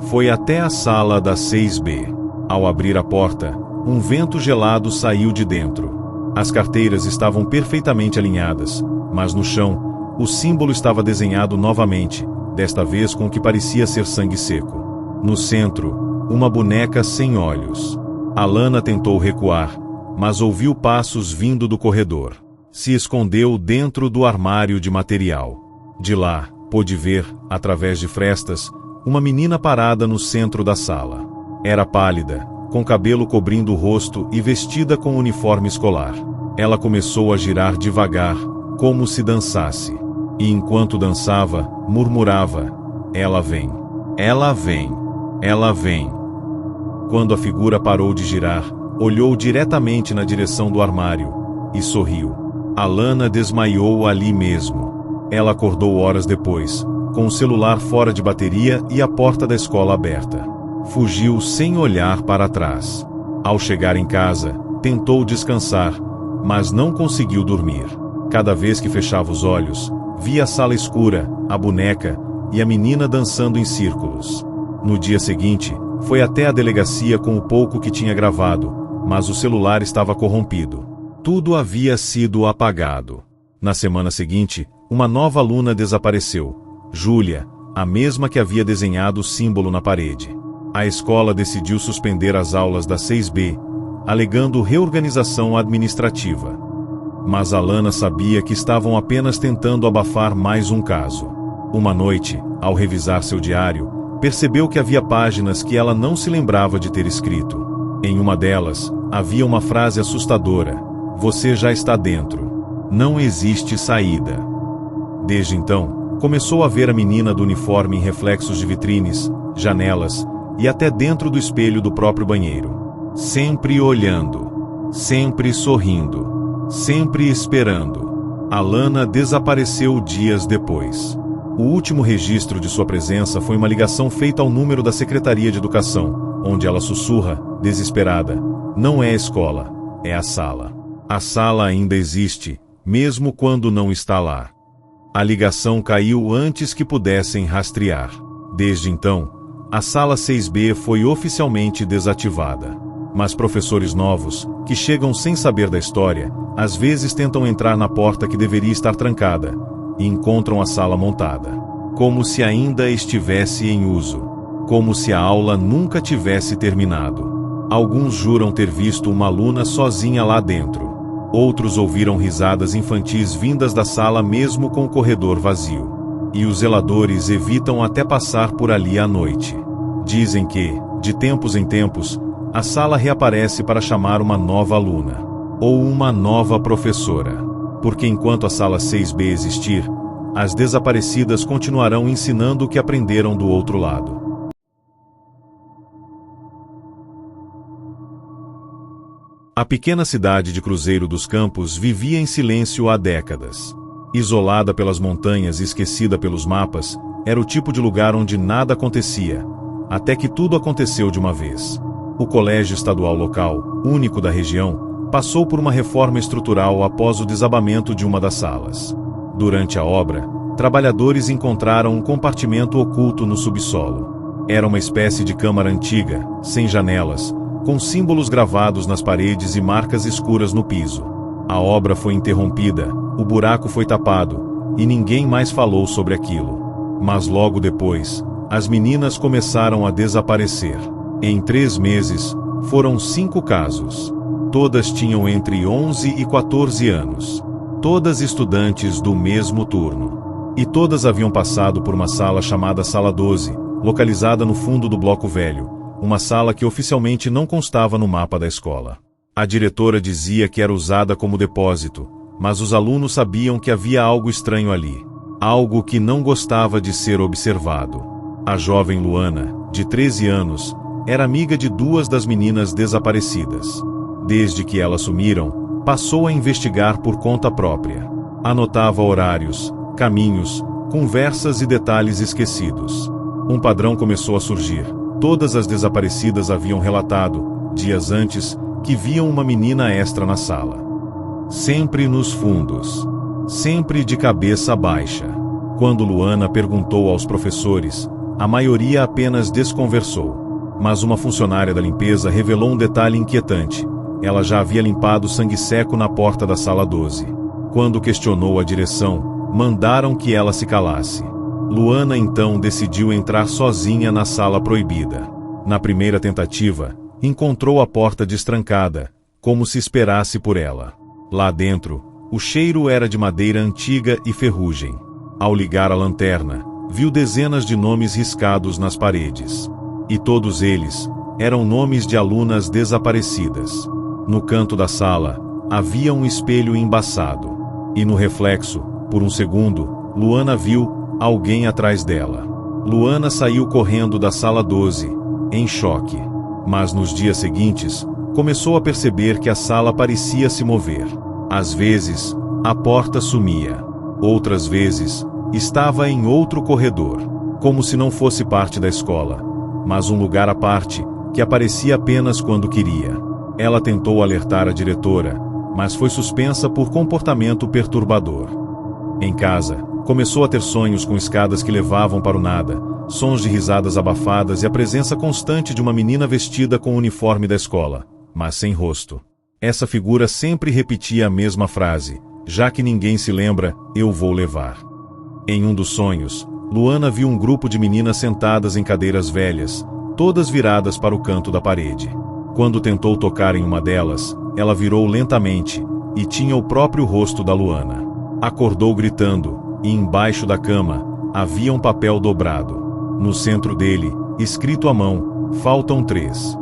Foi até a sala da 6B. Ao abrir a porta, um vento gelado saiu de dentro. As carteiras estavam perfeitamente alinhadas, mas no chão, o símbolo estava desenhado novamente, desta vez com o que parecia ser sangue seco. No centro, uma boneca sem olhos. A Lana tentou recuar, mas ouviu passos vindo do corredor. Se escondeu dentro do armário de material. De lá, pôde ver, através de frestas, uma menina parada no centro da sala. Era pálida, com cabelo cobrindo o rosto e vestida com uniforme escolar. Ela começou a girar devagar, como se dançasse. E enquanto dançava, murmurava: "Ela vem. Ela vem. Ela vem." Quando a figura parou de girar, olhou diretamente na direção do armário e sorriu. A Lana desmaiou ali mesmo. Ela acordou horas depois, com o celular fora de bateria e a porta da escola aberta. Fugiu sem olhar para trás. Ao chegar em casa, tentou descansar, mas não conseguiu dormir. Cada vez que fechava os olhos, via a sala escura, a boneca e a menina dançando em círculos. No dia seguinte, foi até a delegacia com o pouco que tinha gravado, mas o celular estava corrompido. Tudo havia sido apagado. Na semana seguinte, Uma nova aluna desapareceu, Júlia, a mesma que havia desenhado o símbolo na parede. A escola decidiu suspender as aulas da 6B, alegando reorganização administrativa. Mas Alana sabia que estavam apenas tentando abafar mais um caso. Uma noite, ao revisar seu diário, percebeu que havia páginas que ela não se lembrava de ter escrito. Em uma delas, havia uma frase assustadora: "Você já está dentro. Não existe saída." Desde então, começou a ver a menina do uniforme em reflexos de vitrines, janelas e até dentro do espelho do próprio banheiro. Sempre olhando, sempre sorrindo, sempre esperando. Alana desapareceu dias depois. O último registro de sua presença foi uma ligação feita ao número da Secretaria de Educação, onde ela sussurra, desesperada: "Não é a escola, é a sala. A sala ainda existe, mesmo quando não está lá." A ligação caiu antes que pudessem rastrear. Desde então, a sala 6B foi oficialmente desativada. Mas professores novos, que chegam sem saber da história, às vezes tentam entrar na porta que deveria estar trancada, e encontram a sala montada. Como se ainda estivesse em uso. Como se a aula nunca tivesse terminado. Alguns juram ter visto uma aluna sozinha lá dentro. Outros ouviram risadas infantis vindas da sala mesmo com o corredor vazio. E os zeladores evitam até passar por ali à noite. Dizem que, de tempos em tempos, a sala reaparece para chamar uma nova aluna. Ou uma nova professora. Porque enquanto a sala 6B existir, as desaparecidas continuarão ensinando o que aprenderam do outro lado. A pequena cidade de Cruzeiro dos Campos vivia em silêncio há décadas. Isolada pelas montanhas e esquecida pelos mapas, era o tipo de lugar onde nada acontecia, até que tudo aconteceu de uma vez. O colégio estadual local, único da região, passou por uma reforma estrutural após o desabamento de uma das salas. Durante a obra, trabalhadores encontraram um compartimento oculto no subsolo. Era uma espécie de câmara antiga, sem janelas, com símbolos gravados nas paredes e marcas escuras no piso. A obra foi interrompida, o buraco foi tapado, e ninguém mais falou sobre aquilo. Mas logo depois, as meninas começaram a desaparecer. Em 3 meses, foram 5 casos. Todas tinham entre 11 e 14 anos. Todas estudantes do mesmo turno. E todas haviam passado por uma sala chamada Sala 12, localizada no fundo do bloco velho, uma sala que oficialmente não constava no mapa da escola. A diretora dizia que era usada como depósito, mas os alunos sabiam que havia algo estranho ali. Algo que não gostava de ser observado. A jovem Luana, de 13 anos, era amiga de 2 das meninas desaparecidas. Desde que elas sumiram, passou a investigar por conta própria. Anotava horários, caminhos, conversas e detalhes esquecidos. Um padrão começou a surgir. Todas as desaparecidas haviam relatado, dias antes, que viam uma menina extra na sala. Sempre nos fundos. Sempre de cabeça baixa. Quando Luana perguntou aos professores, a maioria apenas desconversou. Mas uma funcionária da limpeza revelou um detalhe inquietante. Ela já havia limpado sangue seco na porta da sala 12. Quando questionou a direção, mandaram que ela se calasse. Luana então decidiu entrar sozinha na sala proibida. Na primeira tentativa, encontrou a porta destrancada, como se esperasse por ela. Lá dentro, o cheiro era de madeira antiga e ferrugem. Ao ligar a lanterna, viu dezenas de nomes riscados nas paredes. E todos eles eram nomes de alunas desaparecidas. No canto da sala, havia um espelho embaçado. E no reflexo, por um segundo, Luana viu alguém atrás dela. Luana saiu correndo da sala 12, em choque. Mas nos dias seguintes, começou a perceber que a sala parecia se mover. Às vezes, a porta sumia. Outras vezes, estava em outro corredor, como se não fosse parte da escola, mas um lugar à parte, que aparecia apenas quando queria. Ela tentou alertar a diretora, mas foi suspensa por comportamento perturbador. Em casa, começou a ter sonhos com escadas que levavam para o nada, sons de risadas abafadas e a presença constante de uma menina vestida com o uniforme da escola, mas sem rosto. Essa figura sempre repetia a mesma frase: Já que ninguém se lembra, eu vou levar. Em um dos sonhos, Luana viu um grupo de meninas sentadas em cadeiras velhas, todas viradas para o canto da parede. Quando tentou tocar em uma delas, ela virou lentamente, e tinha o próprio rosto da Luana. Acordou gritando, e embaixo da cama, havia um papel dobrado. No centro dele, escrito à mão, faltam 3.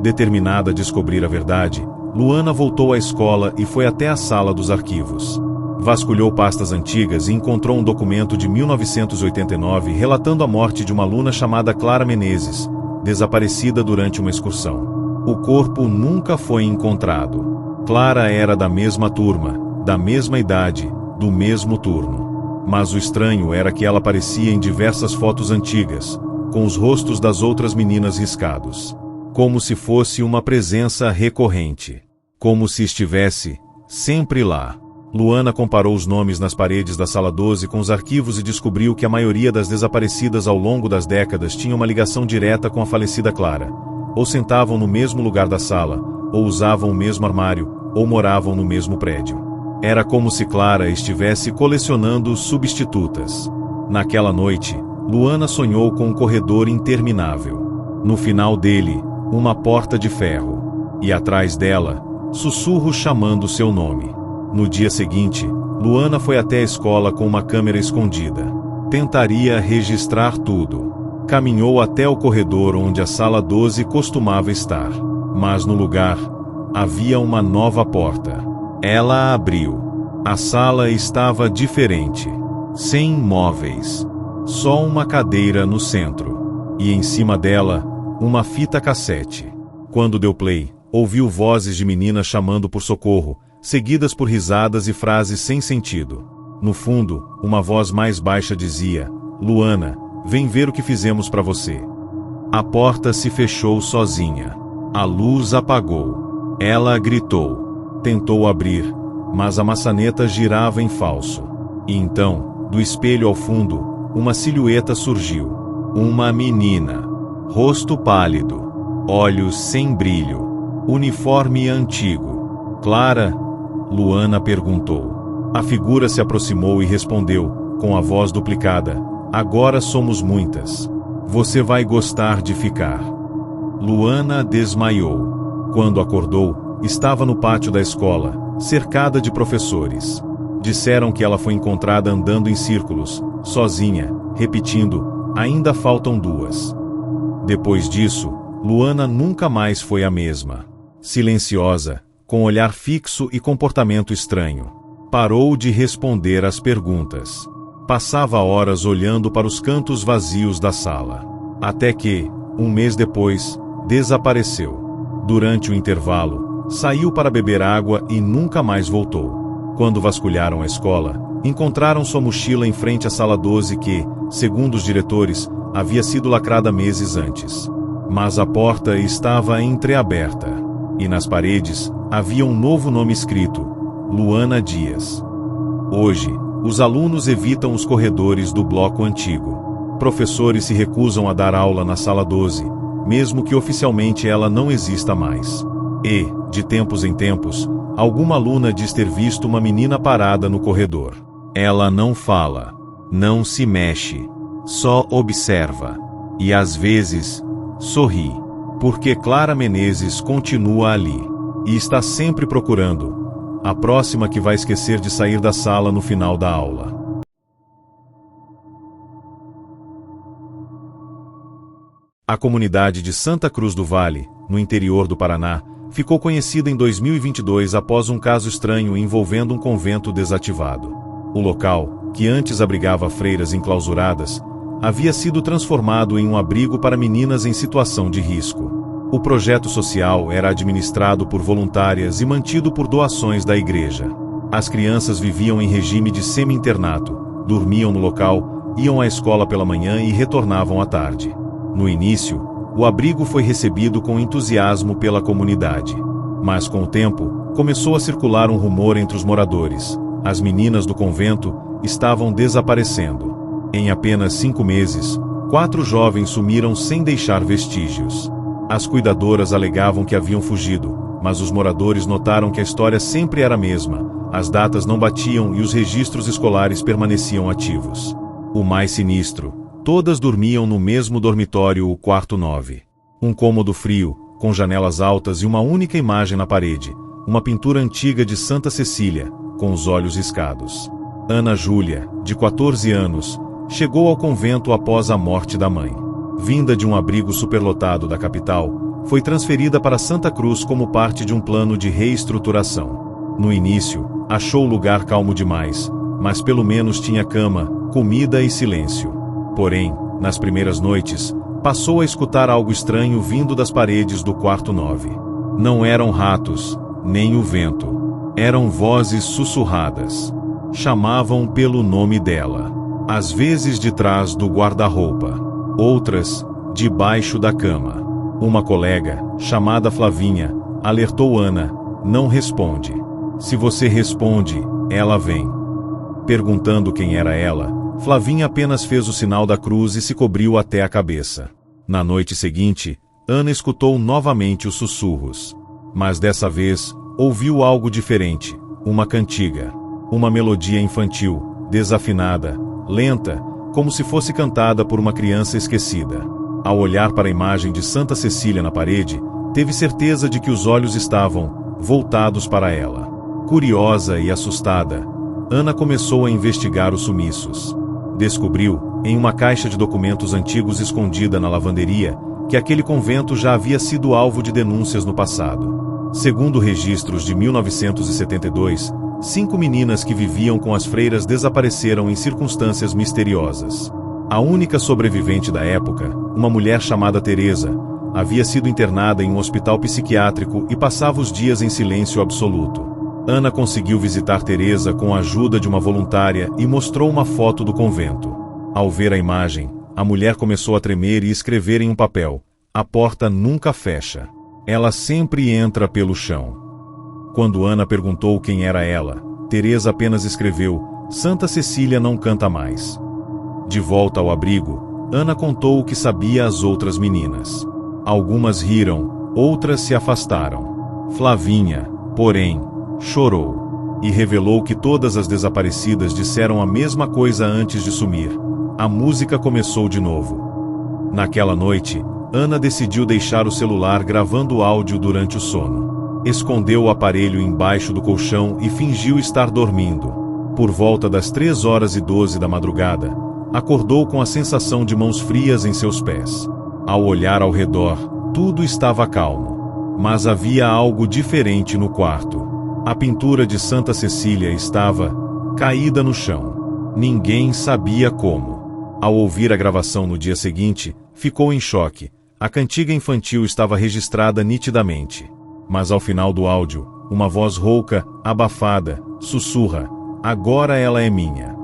Determinada a descobrir a verdade, Luana voltou à escola e foi até a sala dos arquivos. Vasculhou pastas antigas e encontrou um documento de 1989 relatando a morte de uma aluna chamada Clara Menezes, desaparecida durante uma excursão. O corpo nunca foi encontrado. Clara era da mesma turma, da mesma idade, do mesmo turno. Mas o estranho era que ela aparecia em diversas fotos antigas, com os rostos das outras meninas riscados. Como se fosse uma presença recorrente. Como se estivesse sempre lá. Luana comparou os nomes nas paredes da sala 12 com os arquivos e descobriu que a maioria das desaparecidas ao longo das décadas tinha uma ligação direta com a falecida Clara. Ou sentavam no mesmo lugar da sala, ou usavam o mesmo armário, ou moravam no mesmo prédio. Era como se Clara estivesse colecionando substitutas. Naquela noite, Luana sonhou com um corredor interminável. No final dele, uma porta de ferro. E atrás dela, sussurros chamando seu nome. No dia seguinte, Luana foi até a escola com uma câmera escondida. Tentaria registrar tudo. Caminhou até o corredor onde a sala 12 costumava estar. Mas no lugar, havia uma nova porta. Ela a abriu. A sala estava diferente. Sem móveis. Só uma cadeira no centro. E em cima dela, uma fita cassete. Quando deu play, ouviu vozes de meninas chamando por socorro, seguidas por risadas e frases sem sentido. No fundo, uma voz mais baixa dizia: Luana, vem ver o que fizemos para você. A porta se fechou sozinha. A luz apagou. Ela gritou. Tentou abrir, mas a maçaneta girava em falso. E então, do espelho ao fundo, uma silhueta surgiu. Uma menina. Rosto pálido. Olhos sem brilho. Uniforme antigo. Clara? Luana perguntou. A figura se aproximou e respondeu, com a voz duplicada: Agora somos muitas. Você vai gostar de ficar. Luana desmaiou. Quando acordou, estava no pátio da escola, cercada de professores. Disseram que ela foi encontrada andando em círculos, sozinha, repetindo: ainda faltam 2. Depois disso, Luana nunca mais foi a mesma. Silenciosa, com olhar fixo e comportamento estranho. Parou de responder às perguntas. Passava horas olhando para os cantos vazios da sala. Até que, um mês depois, desapareceu. Durante o intervalo, saiu para beber água e nunca mais voltou. Quando vasculharam a escola, encontraram sua mochila em frente à sala 12 que, segundo os diretores, havia sido lacrada meses antes. Mas a porta estava entreaberta. E nas paredes, havia um novo nome escrito: Luana Dias. Hoje, os alunos evitam os corredores do bloco antigo. Professores se recusam a dar aula na sala 12, mesmo que oficialmente ela não exista mais. E, de tempos em tempos, alguma aluna diz ter visto uma menina parada no corredor. Ela não fala, não se mexe, só observa. E às vezes, sorri. Porque Clara Menezes continua ali. E está sempre procurando a próxima que vai esquecer de sair da sala no final da aula. A comunidade de Santa Cruz do Vale, no interior do Paraná, ficou conhecida em 2022 após um caso estranho envolvendo um convento desativado. O local, que antes abrigava freiras enclausuradas, havia sido transformado em um abrigo para meninas em situação de risco. O projeto social era administrado por voluntárias e mantido por doações da igreja. As crianças viviam em regime de semi-internato, dormiam no local, iam à escola pela manhã e retornavam à tarde. No início, o abrigo foi recebido com entusiasmo pela comunidade. Mas com o tempo, começou a circular um rumor entre os moradores. As meninas do convento estavam desaparecendo. Em apenas 5 meses, 4 jovens sumiram sem deixar vestígios. As cuidadoras alegavam que haviam fugido, mas os moradores notaram que a história sempre era a mesma. As datas não batiam e os registros escolares permaneciam ativos. O mais sinistro, todas dormiam no mesmo dormitório, o quarto 9. Um cômodo frio, com janelas altas e uma única imagem na parede, uma pintura antiga de Santa Cecília, com os olhos riscados. Ana Júlia, de 14 anos, chegou ao convento após a morte da mãe. Vinda de um abrigo superlotado da capital, foi transferida para Santa Cruz como parte de um plano de reestruturação. No início, achou o lugar calmo demais, mas pelo menos tinha cama, comida e silêncio. Porém, nas primeiras noites, passou a escutar algo estranho vindo das paredes do quarto 9. Não eram ratos, nem o vento. Eram vozes sussurradas. Chamavam pelo nome dela. Às vezes de trás do guarda-roupa. Outras, debaixo da cama. Uma colega, chamada Flavinha, alertou Ana: não responde. Se você responde, ela vem. Perguntando quem era ela, Flavinha apenas fez o sinal da cruz e se cobriu até a cabeça. Na noite seguinte, Ana escutou novamente os sussurros. Mas dessa vez, ouviu algo diferente, uma cantiga. Uma melodia infantil, desafinada, lenta, como se fosse cantada por uma criança esquecida. Ao olhar para a imagem de Santa Cecília na parede, teve certeza de que os olhos estavam voltados para ela. Curiosa e assustada, Ana começou a investigar os sumiços. Descobriu, em uma caixa de documentos antigos escondida na lavanderia, que aquele convento já havia sido alvo de denúncias no passado. Segundo registros de 1972, 5 meninas que viviam com as freiras desapareceram em circunstâncias misteriosas. A única sobrevivente da época, uma mulher chamada Teresa, havia sido internada em um hospital psiquiátrico e passava os dias em silêncio absoluto. Ana conseguiu visitar Teresa com a ajuda de uma voluntária e mostrou uma foto do convento. Ao ver a imagem, a mulher começou a tremer e escrever em um papel: a porta nunca fecha. Ela sempre entra pelo chão. Quando Ana perguntou quem era ela, Teresa apenas escreveu: Santa Cecília não canta mais. De volta ao abrigo, Ana contou o que sabia às outras meninas. Algumas riram, outras se afastaram. Flavinha, porém, chorou. E revelou que todas as desaparecidas disseram a mesma coisa antes de sumir. A música começou de novo. Naquela noite, Ana decidiu deixar o celular gravando áudio durante o sono. Escondeu o aparelho embaixo do colchão e fingiu estar dormindo. Por volta das 3h12 da madrugada, acordou com a sensação de mãos frias em seus pés. Ao olhar ao redor, tudo estava calmo. Mas havia algo diferente no quarto. A pintura de Santa Cecília estava caída no chão. Ninguém sabia como. Ao ouvir a gravação no dia seguinte, ficou em choque. A cantiga infantil estava registrada nitidamente. Mas ao final do áudio, uma voz rouca, abafada, sussurra: agora ela é minha.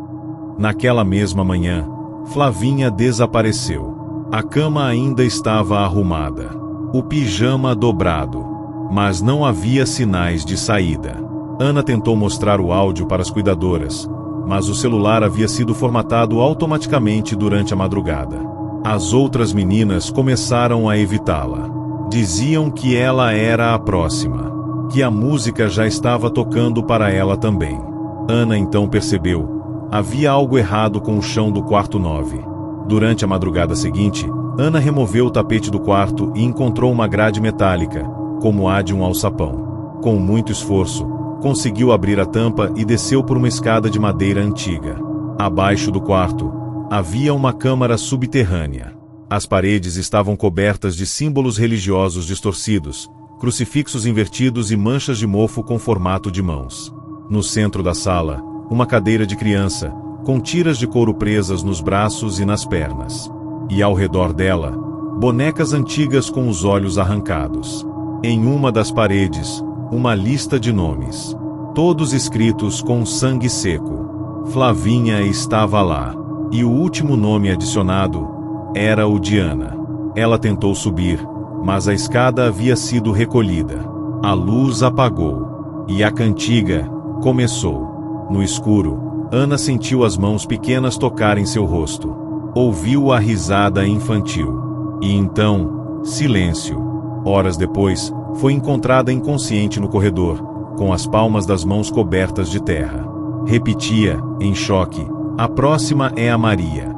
Naquela mesma manhã, Flavinha desapareceu. A cama ainda estava arrumada. O pijama dobrado. Mas não havia sinais de saída. Ana tentou mostrar o áudio para as cuidadoras, mas o celular havia sido formatado automaticamente durante a madrugada. As outras meninas começaram a evitá-la. Diziam que ela era a próxima, que a música já estava tocando para ela também. Ana então percebeu: havia algo errado com o chão do quarto 9. Durante a madrugada seguinte, Ana removeu o tapete do quarto e encontrou uma grade metálica, como a de um alçapão. Com muito esforço, conseguiu abrir a tampa e desceu por uma escada de madeira antiga. Abaixo do quarto, havia uma câmara subterrânea. As paredes estavam cobertas de símbolos religiosos distorcidos, crucifixos invertidos e manchas de mofo com formato de mãos. No centro da sala, uma cadeira de criança, com tiras de couro presas nos braços e nas pernas. E ao redor dela, bonecas antigas com os olhos arrancados. Em uma das paredes, uma lista de nomes, todos escritos com sangue seco. Flavinha estava lá, e o último nome adicionado era o de Ana. Ela tentou subir, mas a escada havia sido recolhida. A luz apagou, e a cantiga começou. No escuro, Ana sentiu as mãos pequenas tocarem seu rosto. Ouviu a risada infantil. E então, silêncio. Horas depois, foi encontrada inconsciente no corredor, com as palmas das mãos cobertas de terra. Repetia, em choque: "A próxima é a Maria."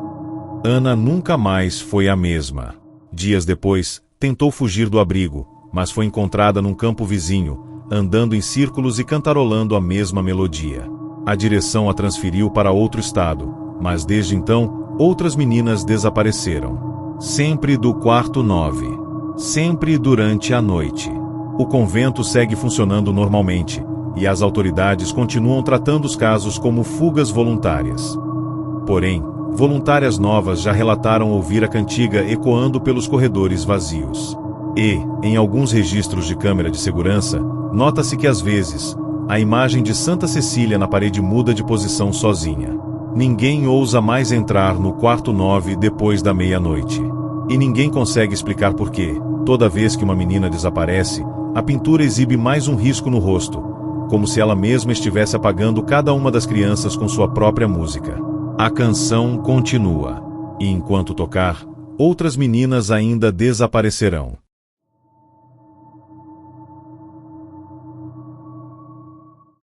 Ana nunca mais foi a mesma. Dias depois, tentou fugir do abrigo, mas foi encontrada num campo vizinho, andando em círculos e cantarolando a mesma melodia. A direção a transferiu para outro estado, mas desde então, outras meninas desapareceram. Sempre do quarto 9. Sempre durante a noite. O convento segue funcionando normalmente, e as autoridades continuam tratando os casos como fugas voluntárias. Porém, voluntárias novas já relataram ouvir a cantiga ecoando pelos corredores vazios. E, em alguns registros de câmera de segurança, nota-se que às vezes, a imagem de Santa Cecília na parede muda de posição sozinha. Ninguém ousa mais entrar no quarto 9 depois da meia-noite. E ninguém consegue explicar por quê, toda vez que uma menina desaparece, a pintura exibe mais um risco no rosto, como se ela mesma estivesse apagando cada uma das crianças com sua própria música. A canção continua. E enquanto tocar, outras meninas ainda desaparecerão.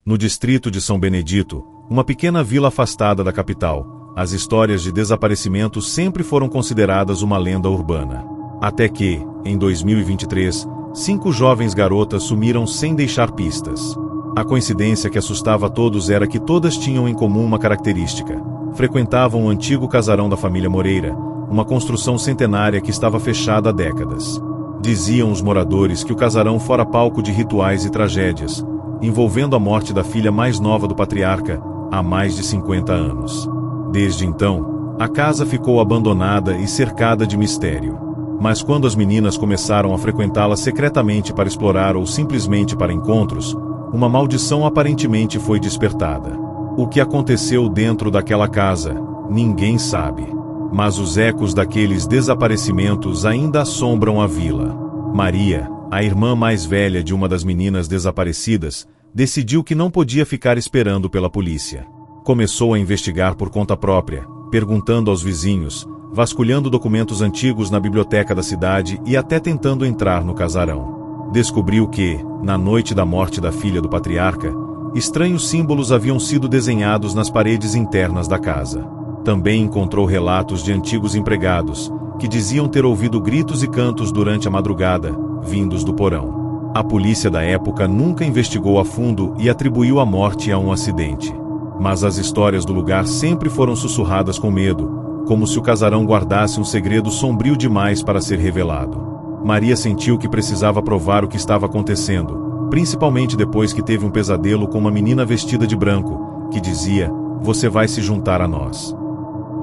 No distrito de São Benedito, uma pequena vila afastada da capital, as histórias de desaparecimento sempre foram consideradas uma lenda urbana. Até que, em 2023, 5 jovens garotas sumiram sem deixar pistas. A coincidência que assustava a todos era que todas tinham em comum uma característica: frequentavam o antigo casarão da família Moreira, uma construção centenária que estava fechada há décadas. Diziam os moradores que o casarão fora palco de rituais e tragédias, envolvendo a morte da filha mais nova do patriarca, há mais de 50 anos. Desde então, a casa ficou abandonada e cercada de mistério. Mas quando as meninas começaram a frequentá-la secretamente para explorar ou simplesmente para encontros, uma maldição aparentemente foi despertada. O que aconteceu dentro daquela casa, ninguém sabe. Mas os ecos daqueles desaparecimentos ainda assombram a vila. Maria, a irmã mais velha de uma das meninas desaparecidas, decidiu que não podia ficar esperando pela polícia. Começou a investigar por conta própria, perguntando aos vizinhos, vasculhando documentos antigos na biblioteca da cidade e até tentando entrar no casarão. Descobriu que, na noite da morte da filha do patriarca, estranhos símbolos haviam sido desenhados nas paredes internas da casa. Também encontrou relatos de antigos empregados, que diziam ter ouvido gritos e cantos durante a madrugada, vindos do porão. A polícia da época nunca investigou a fundo e atribuiu a morte a um acidente. Mas as histórias do lugar sempre foram sussurradas com medo, como se o casarão guardasse um segredo sombrio demais para ser revelado. Maria sentiu que precisava provar o que estava acontecendo, principalmente depois que teve um pesadelo com uma menina vestida de branco, que dizia: "Você vai se juntar a nós."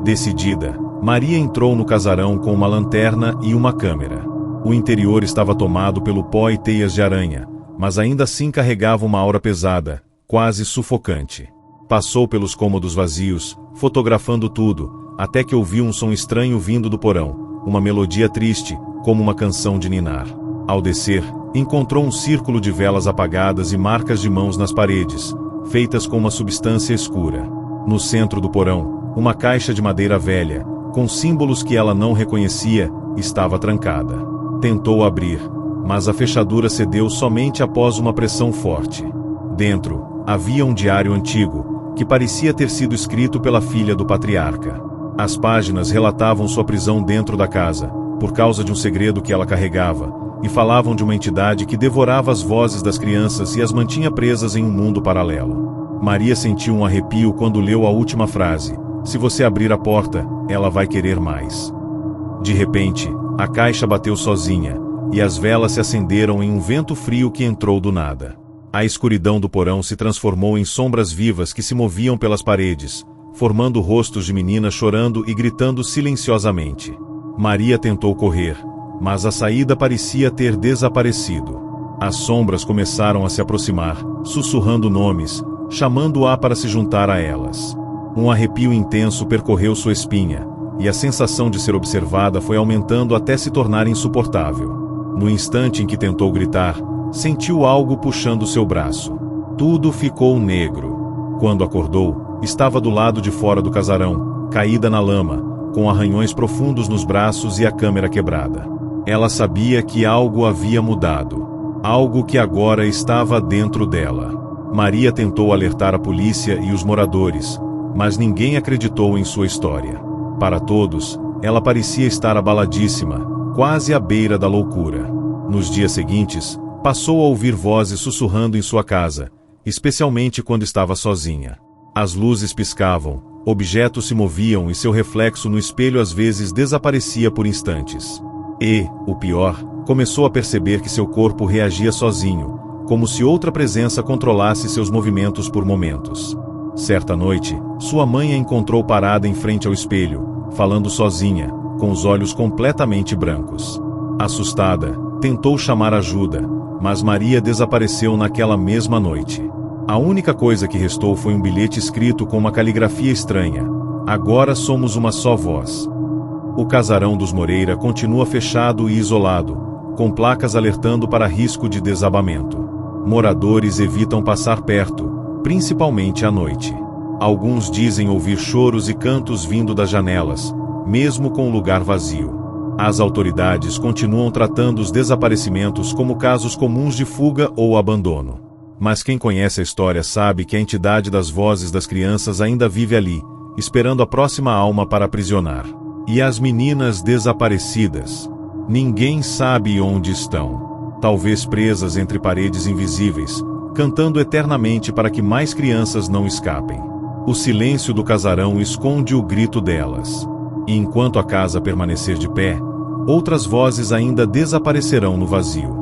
Decidida, Maria entrou no casarão com uma lanterna e uma câmera. O interior estava tomado pelo pó e teias de aranha, mas ainda assim carregava uma aura pesada, quase sufocante. Passou pelos cômodos vazios, fotografando tudo, até que ouviu um som estranho vindo do porão, uma melodia triste, como uma canção de ninar. Ao descer, encontrou um círculo de velas apagadas e marcas de mãos nas paredes, feitas com uma substância escura. No centro do porão, uma caixa de madeira velha, com símbolos que ela não reconhecia, estava trancada. Tentou abrir, mas a fechadura cedeu somente após uma pressão forte. Dentro, havia um diário antigo, que parecia ter sido escrito pela filha do patriarca. As páginas relatavam sua prisão dentro da casa, por causa de um segredo que ela carregava, e falavam de uma entidade que devorava as vozes das crianças e as mantinha presas em um mundo paralelo. Maria sentiu um arrepio quando leu a última frase: "Se você abrir a porta, ela vai querer mais." De repente, a caixa bateu sozinha, e as velas se acenderam em um vento frio que entrou do nada. A escuridão do porão se transformou em sombras vivas que se moviam pelas paredes, formando rostos de meninas chorando e gritando silenciosamente. Maria tentou correr, mas a saída parecia ter desaparecido. As sombras começaram a se aproximar, sussurrando nomes, chamando-a para se juntar a elas. Um arrepio intenso percorreu sua espinha, e a sensação de ser observada foi aumentando até se tornar insuportável. No instante em que tentou gritar, sentiu algo puxando seu braço. Tudo ficou negro. Quando acordou, estava do lado de fora do casarão, caída na lama, com arranhões profundos nos braços e a câmera quebrada. Ela sabia que algo havia mudado. algo que agora estava dentro dela. Maria tentou alertar a polícia e os moradores, mas ninguém acreditou em sua história. Para todos, ela parecia estar abaladíssima, quase à beira da loucura. Nos dias seguintes, passou a ouvir vozes sussurrando em sua casa, especialmente quando estava sozinha. As luzes piscavam, objetos se moviam e seu reflexo no espelho às vezes desaparecia por instantes. E, o pior, começou a perceber que seu corpo reagia sozinho, como se outra presença controlasse seus movimentos por momentos. Certa noite, sua mãe a encontrou parada em frente ao espelho, falando sozinha, com os olhos completamente brancos. Assustada, tentou chamar ajuda, mas Maria desapareceu naquela mesma noite. A única coisa que restou foi um bilhete escrito com uma caligrafia estranha: "Agora somos uma só voz." O casarão dos Moreira continua fechado e isolado, com placas alertando para risco de desabamento. Moradores evitam passar perto, principalmente à noite. Alguns dizem ouvir choros e cantos vindo das janelas, mesmo com o lugar vazio. As autoridades continuam tratando os desaparecimentos como casos comuns de fuga ou abandono. Mas quem conhece a história sabe que a entidade das vozes das crianças ainda vive ali, esperando a próxima alma para aprisionar. E as meninas desaparecidas? Ninguém sabe onde estão. Talvez presas entre paredes invisíveis, cantando eternamente para que mais crianças não escapem. O silêncio do casarão esconde o grito delas. E enquanto a casa permanecer de pé, outras vozes ainda desaparecerão no vazio.